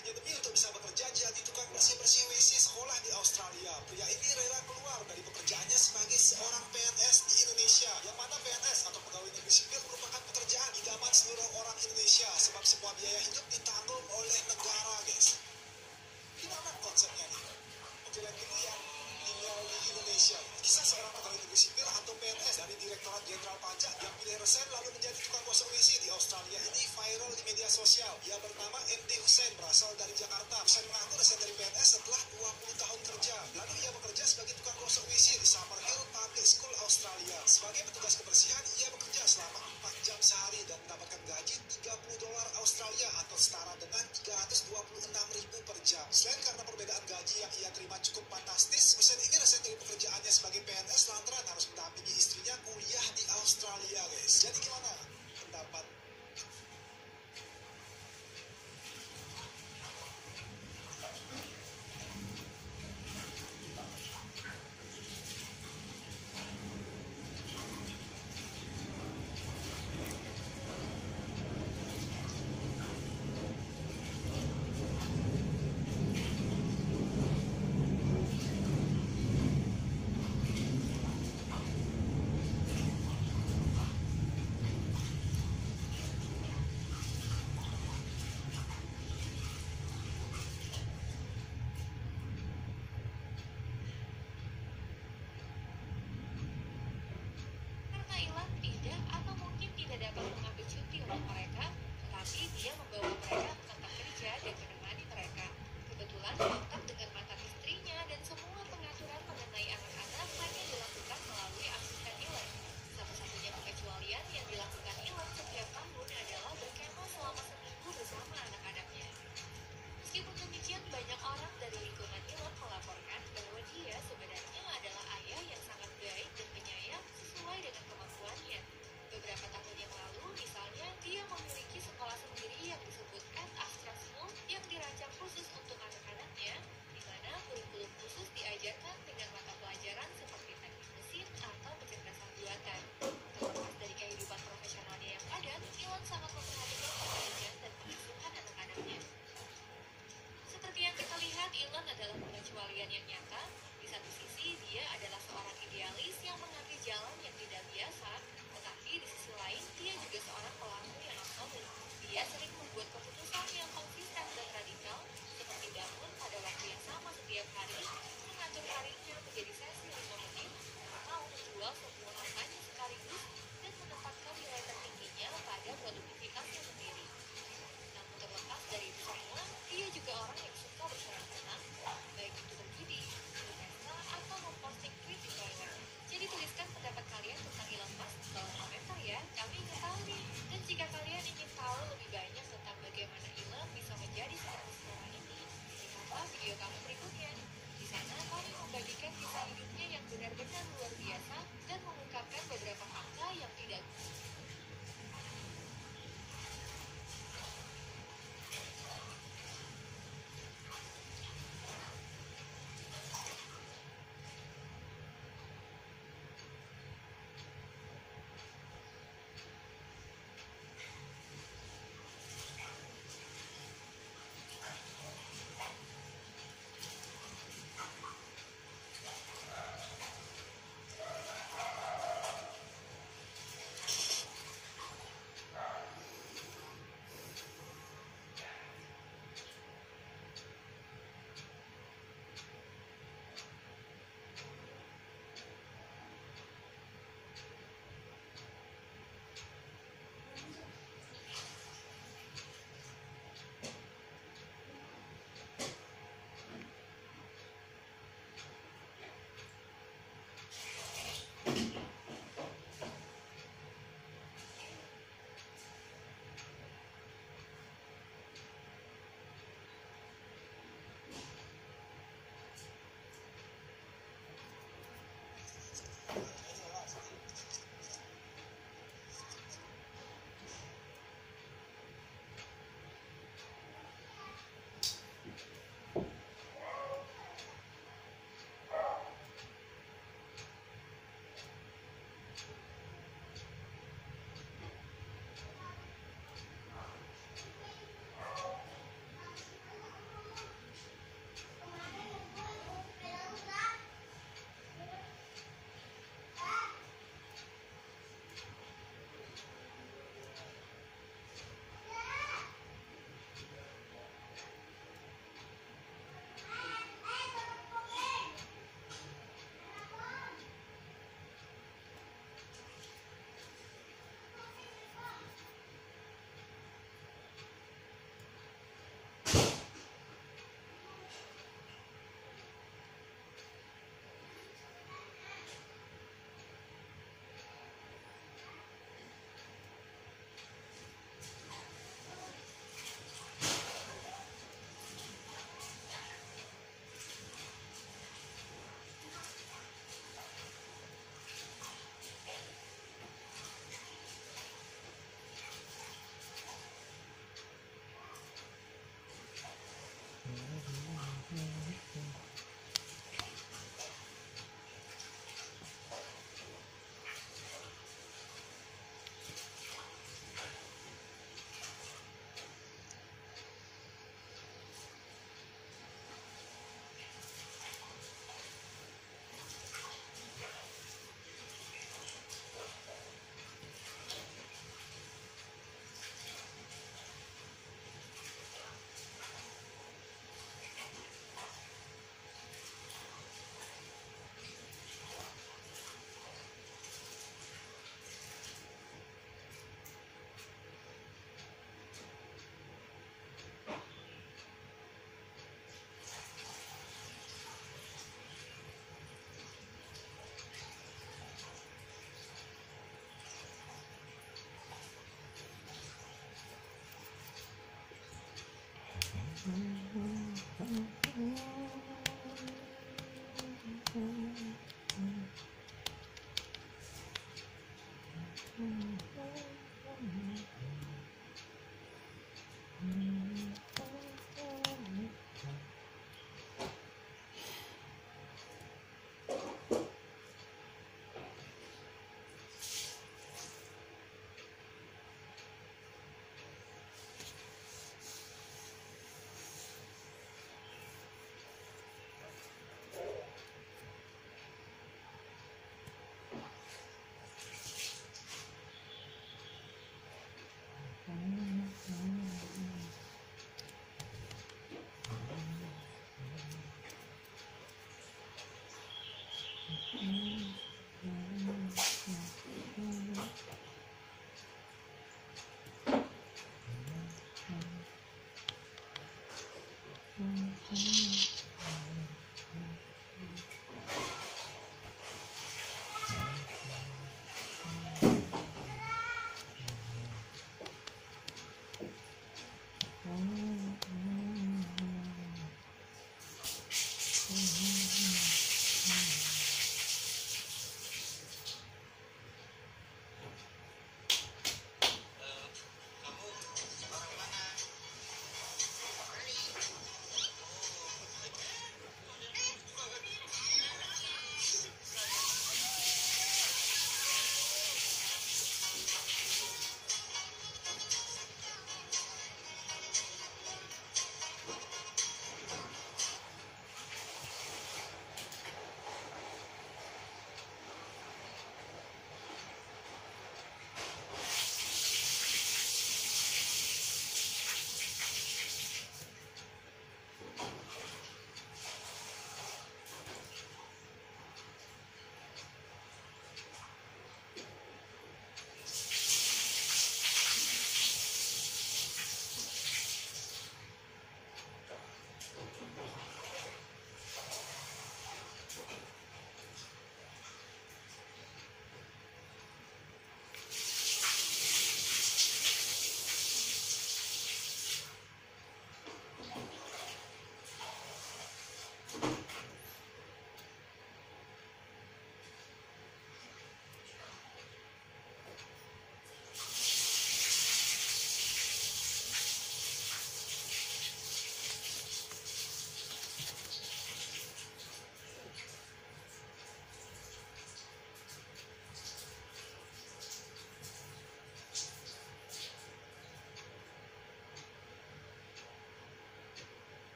Hanya demi untuk bisa bekerja jadi tukang bersih-bersih WC sekolah di Australia, pria ini rela keluar dari pekerjaannya sebagai seorang PNS di Indonesia. Yang mana PNS atau pegawai negeri sipil merupakan pekerjaan idaman seluruh orang Indonesia sebab semua biaya hidup ditanggung oleh negara, guys. Gimana konsepnya nih? Oke, lihat dulu yang tinggal di Indonesia. Kisah seorang pegawai negeri sipil atau PNS dari Direktorat Jenderal Pajak yang pilih resign lalu menjadi tukang gosok WC di Australia ini viral di media sosial. Ia bernama MD Hussein, berasal dari Jakarta. Hussein mengaku resign dari PNS setelah 20 tahun kerja. Lalu ia bekerja sebagai tukang gosok WC di Summerhill Public School Australia. Sebagai petugas kebersihan, ia bekerja selama 4 jam sehari dan mendapatkan gaji $30 Australia atau setara dengan 326.000 per jam. Selain karena perbedaan gaji yang ia terima cukup fantastis, Hussein ini resign dari pekerjaannya jalan yang tidak biasa, tetapi di sisi lain dia juga seorang pelaku yang absolut. Dia sering membuat keputusan yang konsisten dan radikal, seperti bangun pada waktu yang sama setiap hari, mengatur harinya menjadi sesi 5 menit, atau menjual semua hartanya sekaligus, dan menempatkan nilai tertingginya pada produktivitasnya sendiri. Namun terlepas dari itu semua, dia juga orang yang suka bersenang-senang, baik itu berjudi, berpesta, atau memposting tweet di Twitter. Jadi tuliskan pendapat kalian tentang Elon Musk di kolom komentar ya, kami ingin tahu nih. Dan jika kalian ingin tahu lebih banyak tentang bagaimana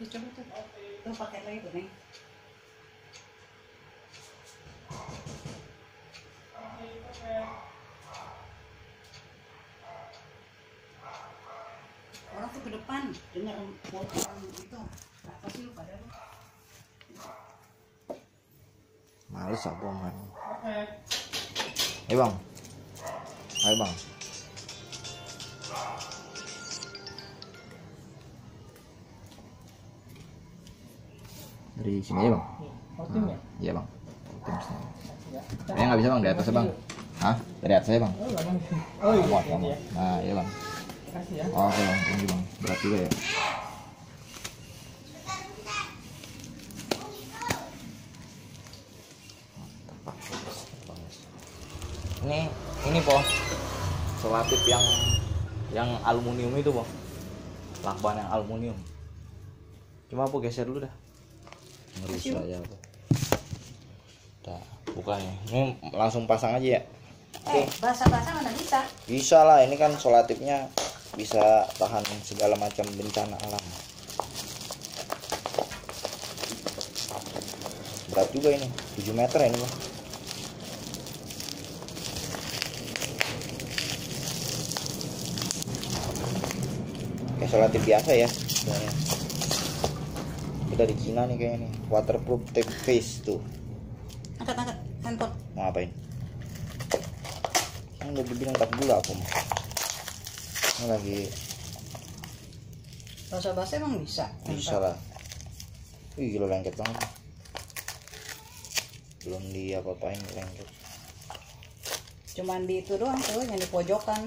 coba tuh. Tuh pakai lagi tuh nih. Orang tuh ke depan dengar mulut orang itu. Apa sih lu pada lu? Males aku main. Bang. Ayo bang. Dari sini aja bang. Nah, iya bang. Saya nggak bisa bang dari atasnya bang. Hah? Dari atasnya bang. Oh iya. Muat, muat. Nah iya bang. Oh, oke bang, tinggi bang. Berat juga ya. Ini po solatif yang aluminium itu po, lakban yang aluminium. Cuma po geser dulu dah. Ngeri saya po. Dah bukan ya. Ini langsung pasang aja ya. Basah-basah mana bisa? Bisa lah, ini kan solatifnya bisa tahan segala macam bencana alam. Berat juga ini, 7 meter ya ini bang. Kayak solatif biasa ya sebenarnya. Kita di Cina nih kayaknya nih, waterproof tape face tuh. Angkat handphone. Mau ngapain? Kan udah dibilang tak dulu aku mah. Ini lagi Basah-basah emang bisa? bisa lah. Wih gila lengket banget. Belum di apa-apain lengket. Cuman di itu doang tuh yang di pojokan.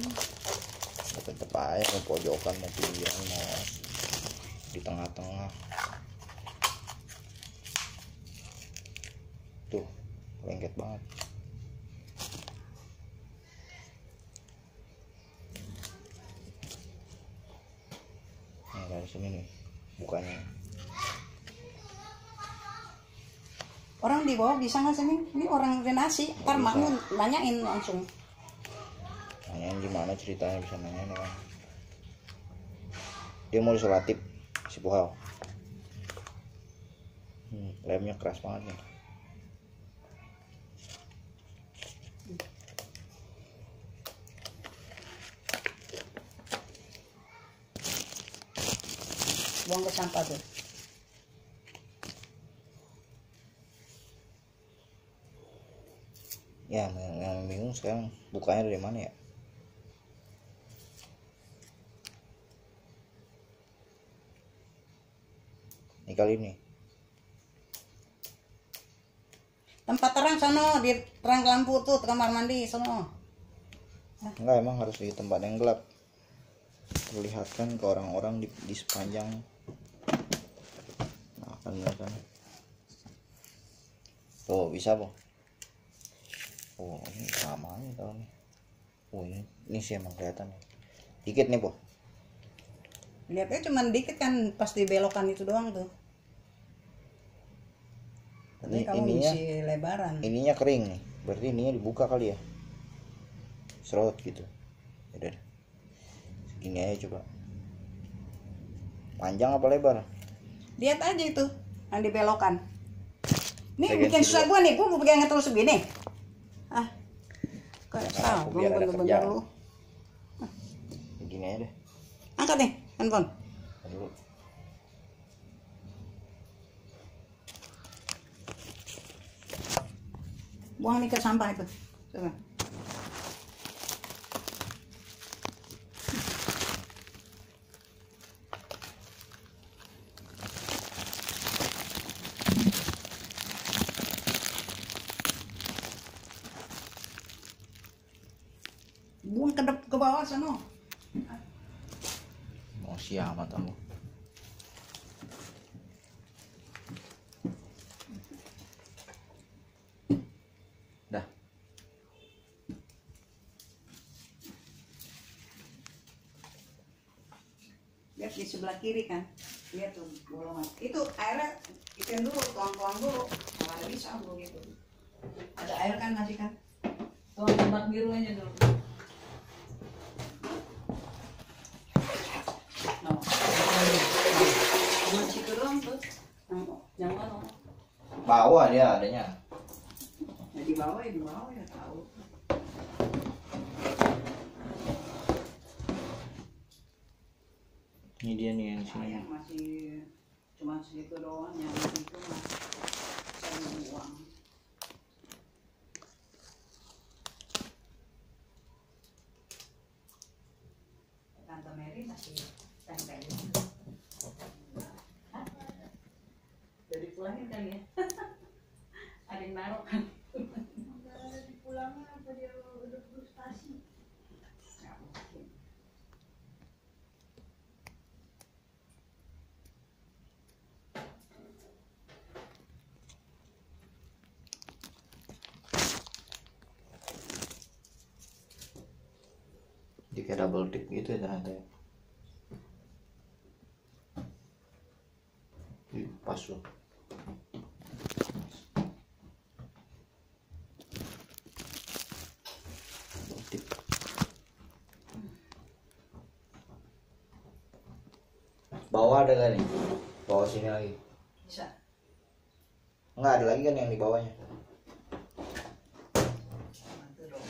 Ya, tetep aja mau pojokan mau pinggiran mau di tengah-tengah. Tuh lengket banget. Nah dari sini nih bukannya. Orang di bawah bisa nggak sih ini orang renasi? Ntar Bisa. mau nanyain langsung. Nanyain gimana ceritanya, bisa nanyain orang. Dia mau disolatif si Puhal. Lemnya keras banget nih. Buang ke sampah tuh. Ya yang bingung sekarang bukanya dari mana ya. Ini kali ini Tempat terang sono, di terang lampu tuh kamar mandi sono. enggak, emang harus di tempat yang gelap, perlihatkan ke orang-orang di sepanjang. Nah kan kan tuh bisa po. Oh ini sama nih tahun nih. Oh ini sih emang kelihatan nih. Dikit nih po. Lihatnya cuman dikit kan, pas dibelokan itu doang tuh. Tapi kamu isi lebaran. Ininya kering nih, berarti ininya dibuka kali ya. Serot gitu. Udah. Segini aja coba. Panjang apa lebar? Lihat aja itu yang dibelokan. Nih Bagian bikin susah kedua. gua nih, gua pegang terus begini. Ah, kayak Jangan salah, aku belum biar ada bener-bener kerjaan. lu. Begini aja deh. Angkat nih handphone. Dulu. Buang nih ke sampah itu. Coba. Buang ke bawah sana. Mau siamat kamu. Dah. Lihat di sebelah kiri kan. Lihat tuh bolongan. Itu airnya ikutin dulu, tuang-tuang dulu. Kalau ada bisa dulu gitu. Ada air kan masih kan. Tuang tempat biru aja dulu. Nah, cuma situ doang. doang tuh. Yang mana? Bawah dia adanya. Ya di bawah ya tahu. Ini dia nih yang sini. Yang masih cuma segitu doang, yang itu mah saya buang. Tante Mary masih tempelin. Hah? Udah dipulangin kali ya? Ada yang naruh kan? Udah dipulangin apa dia udah frustasi? Nggak mungkin. Dia kayak double tip gitu ya ternyata ya. Pas loh. Tip. Bawah ada gak nih? Bawah sini lagi. Bisa. Enggak ada lagi kan yang di bawahnya. Bantu dong.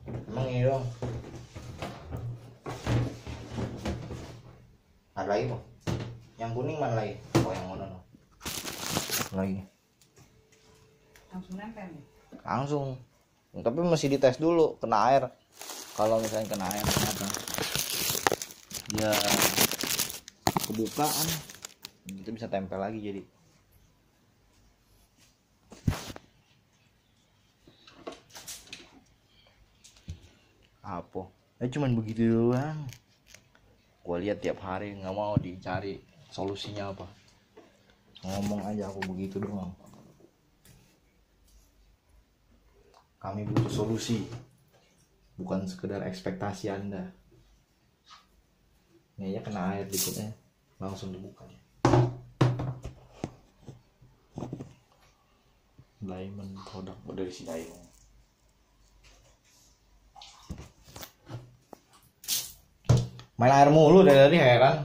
Emang ini dong. Ada lagi po. Yang kuning mana lagi? Oh yang mana no? Lagi. Langsung nempel nih. Langsung. Tapi masih dites dulu kena air. Kalau misalnya kena air ternyata dia kebukaan, kita bisa tempel lagi jadi. Apa? Cuman begitu doang. Gua lihat tiap hari, nggak mau dicari solusinya apa. Ngomong aja aku begitu doang. Kami butuh solusi, bukan sekedar ekspektasi Anda. Ini aja kena air dikitnya, langsung dibuka ya. Diamond produk dari si Diamond. Main air mulu dari tadi, heran.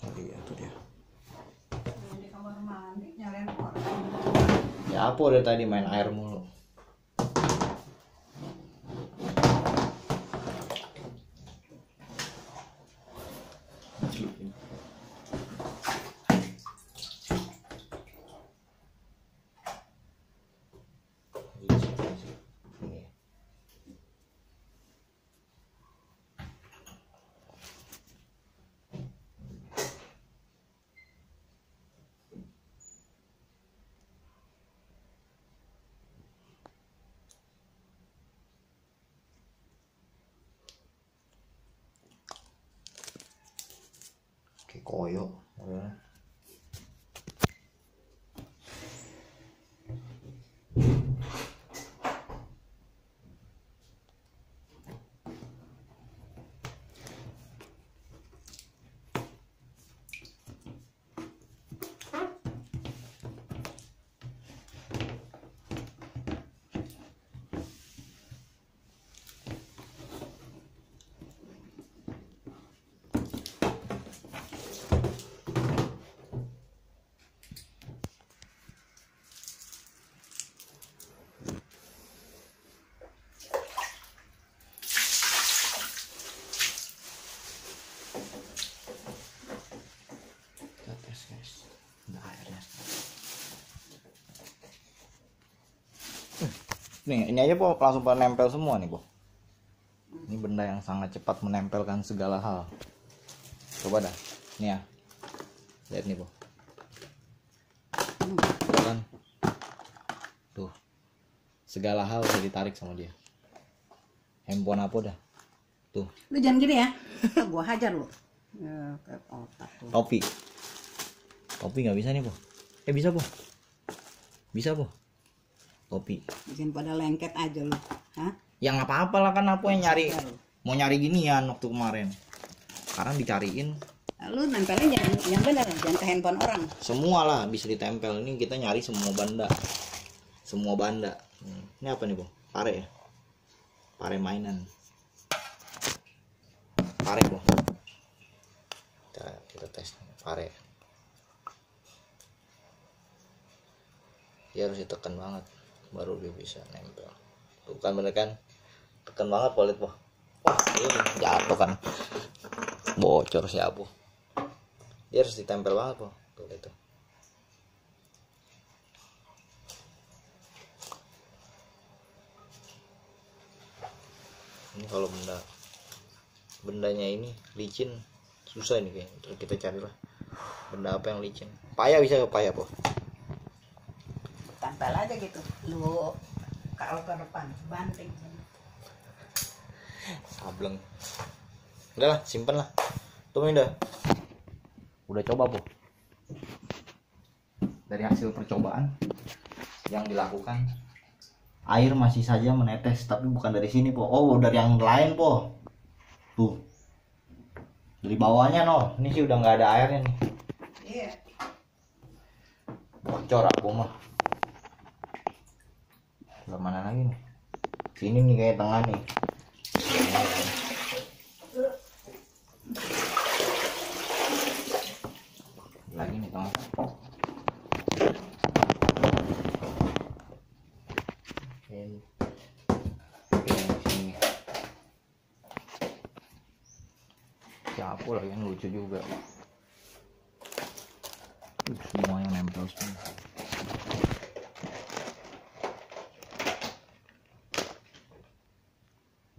Oh iya, itu dia. Di kamar mandi nyalain orang. Ya apa dari tadi main air mulu. Kayak koyo ya. Nih, ini aja po langsung pada nempel semua nih po. Ini benda yang sangat cepat menempelkan segala hal. Coba dah, nih ya, lihat nih po. Kan, tuh, segala hal bisa ditarik sama dia. Handphone apa dah, tuh. Lu jangan gini ya, gua hajar lu. Ya, ke otak lu. Topi nggak bisa nih po. Bisa po, bisa po. Topi. Bikin pada lengket aja lu. Hah? Ya nggak apa-apa lah, kan aku yang nyari. Mau nyari ginian waktu kemarin. Sekarang dicariin. Lu nempelin yang benar, jangan ke handphone orang. Semua lah bisa ditempel. Ini kita nyari semua benda. Semua benda. Ini apa nih, Bu? Pare ya? Pare mainan. pare loh. Kita tes pare. Dia harus ditekan banget baru dia bisa nempel. Bukan bener kan? Tekan banget polit po. Wah, ini jatuh kan. Bocor si Abu. Dia harus ditempel banget po. Tuh itu. Ini kalau bendanya ini licin susah ini kayaknya. Terus kita carilah benda apa yang licin. Paya bisa ke paya po. Tempel aja gitu. Lu kalau ke depan banting. Sableng. Udah lah, simpen lah. Tuh udah coba po. Dari hasil percobaan yang dilakukan, air masih saja menetes, tapi bukan dari sini po. Oh, dari yang lain po. Tuh, dari bawahnya no. Ini sih udah nggak ada airnya nih. Iya. Bocor aku mah. Ke mana lagi nih? Sini nih kayak tengah nih. Lagi nih tengah. Sini. Siapa lagi yang lucu juga. Semuanya nempel semua.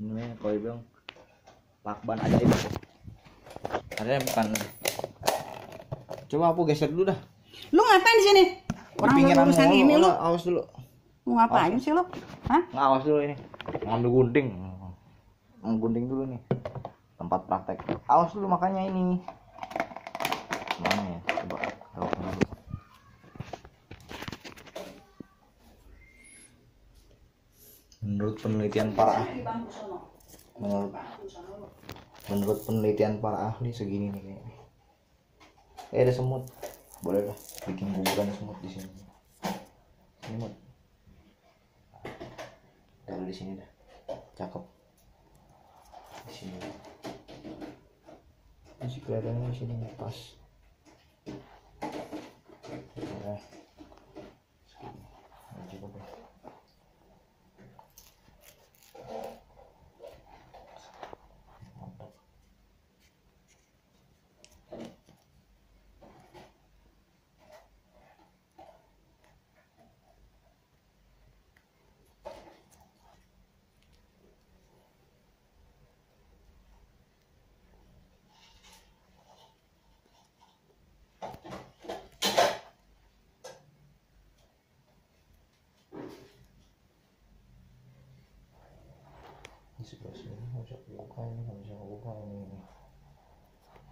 Ini kalau dibilang lakban aja itu. Ada bukan. Coba aku geser dulu dah. Lu ngapain di sini? Orang urusan ini lu. Awas dulu. Mau ngapain sih lu? Hah? Nggak, awas dulu ini. Ngambil gunting. Gunting dulu nih. Tempat praktek. Awas dulu makanya ini. Mana ya? Coba taruh dulu. Menurut penelitian para ahli segini nih kayaknya. Ada semut. Boleh lah bikin kuburan semut di sini. Semut. Taruh di sini dah. Cakep. Di sini. Masih kelihatannya di sini pas. Nah. Cukup deh. Ini sebelah sini nggak bisa kebuka, ini nggak bisa kebuka ini.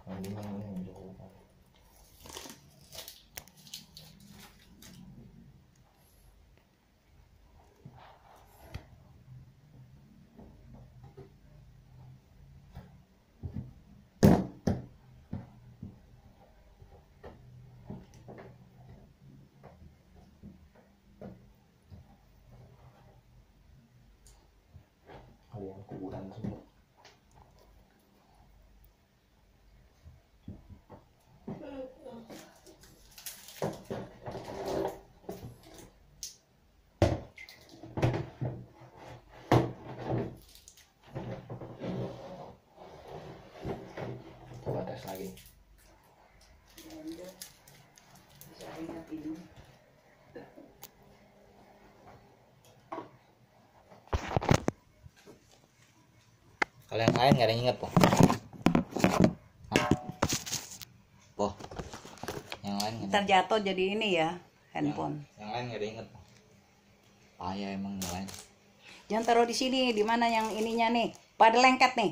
Ini nggak bisa kebuka. Kalian kuburan semua. Coba tes lagi. Kalau yang lain nggak ada yang ingat po. Po. Yang lain nggak. Ntar jatuh jadi ini ya handphone. Yang lain nggak ada yang ingat po. Payah emang yang lain. Jangan taruh di sini, di mana yang ininya nih? Pada lengket nih.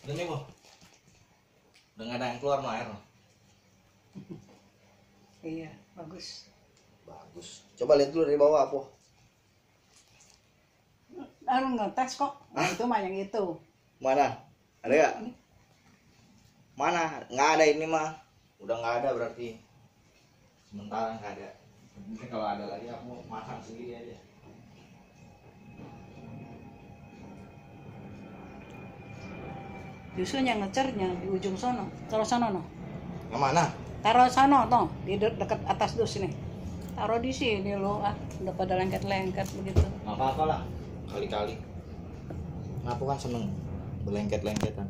Udah nih, Bu. Udah nggak ada yang keluar no air. Iya, bagus. Bagus. Coba lihat dulu dari bawah apa. Aduh ngetes kok. Nah, itu mah yang itu. Mana? Ada nggak? Mana? Nggak ada ini mah. Udah nggak ada berarti. Sementara nggak ada. Mungkin kalau ada lagi aku makan sendiri aja. Justru yang ngecernya di ujung sono. Taruh sono no. Yang mana? Taruh sono toh, di dekat atas dus ini. Taruh di sini lo, udah pada lengket-lengket begitu. Nggak apa-apa lah. Kali-kali. Aku kan seneng berlengket-lengketan.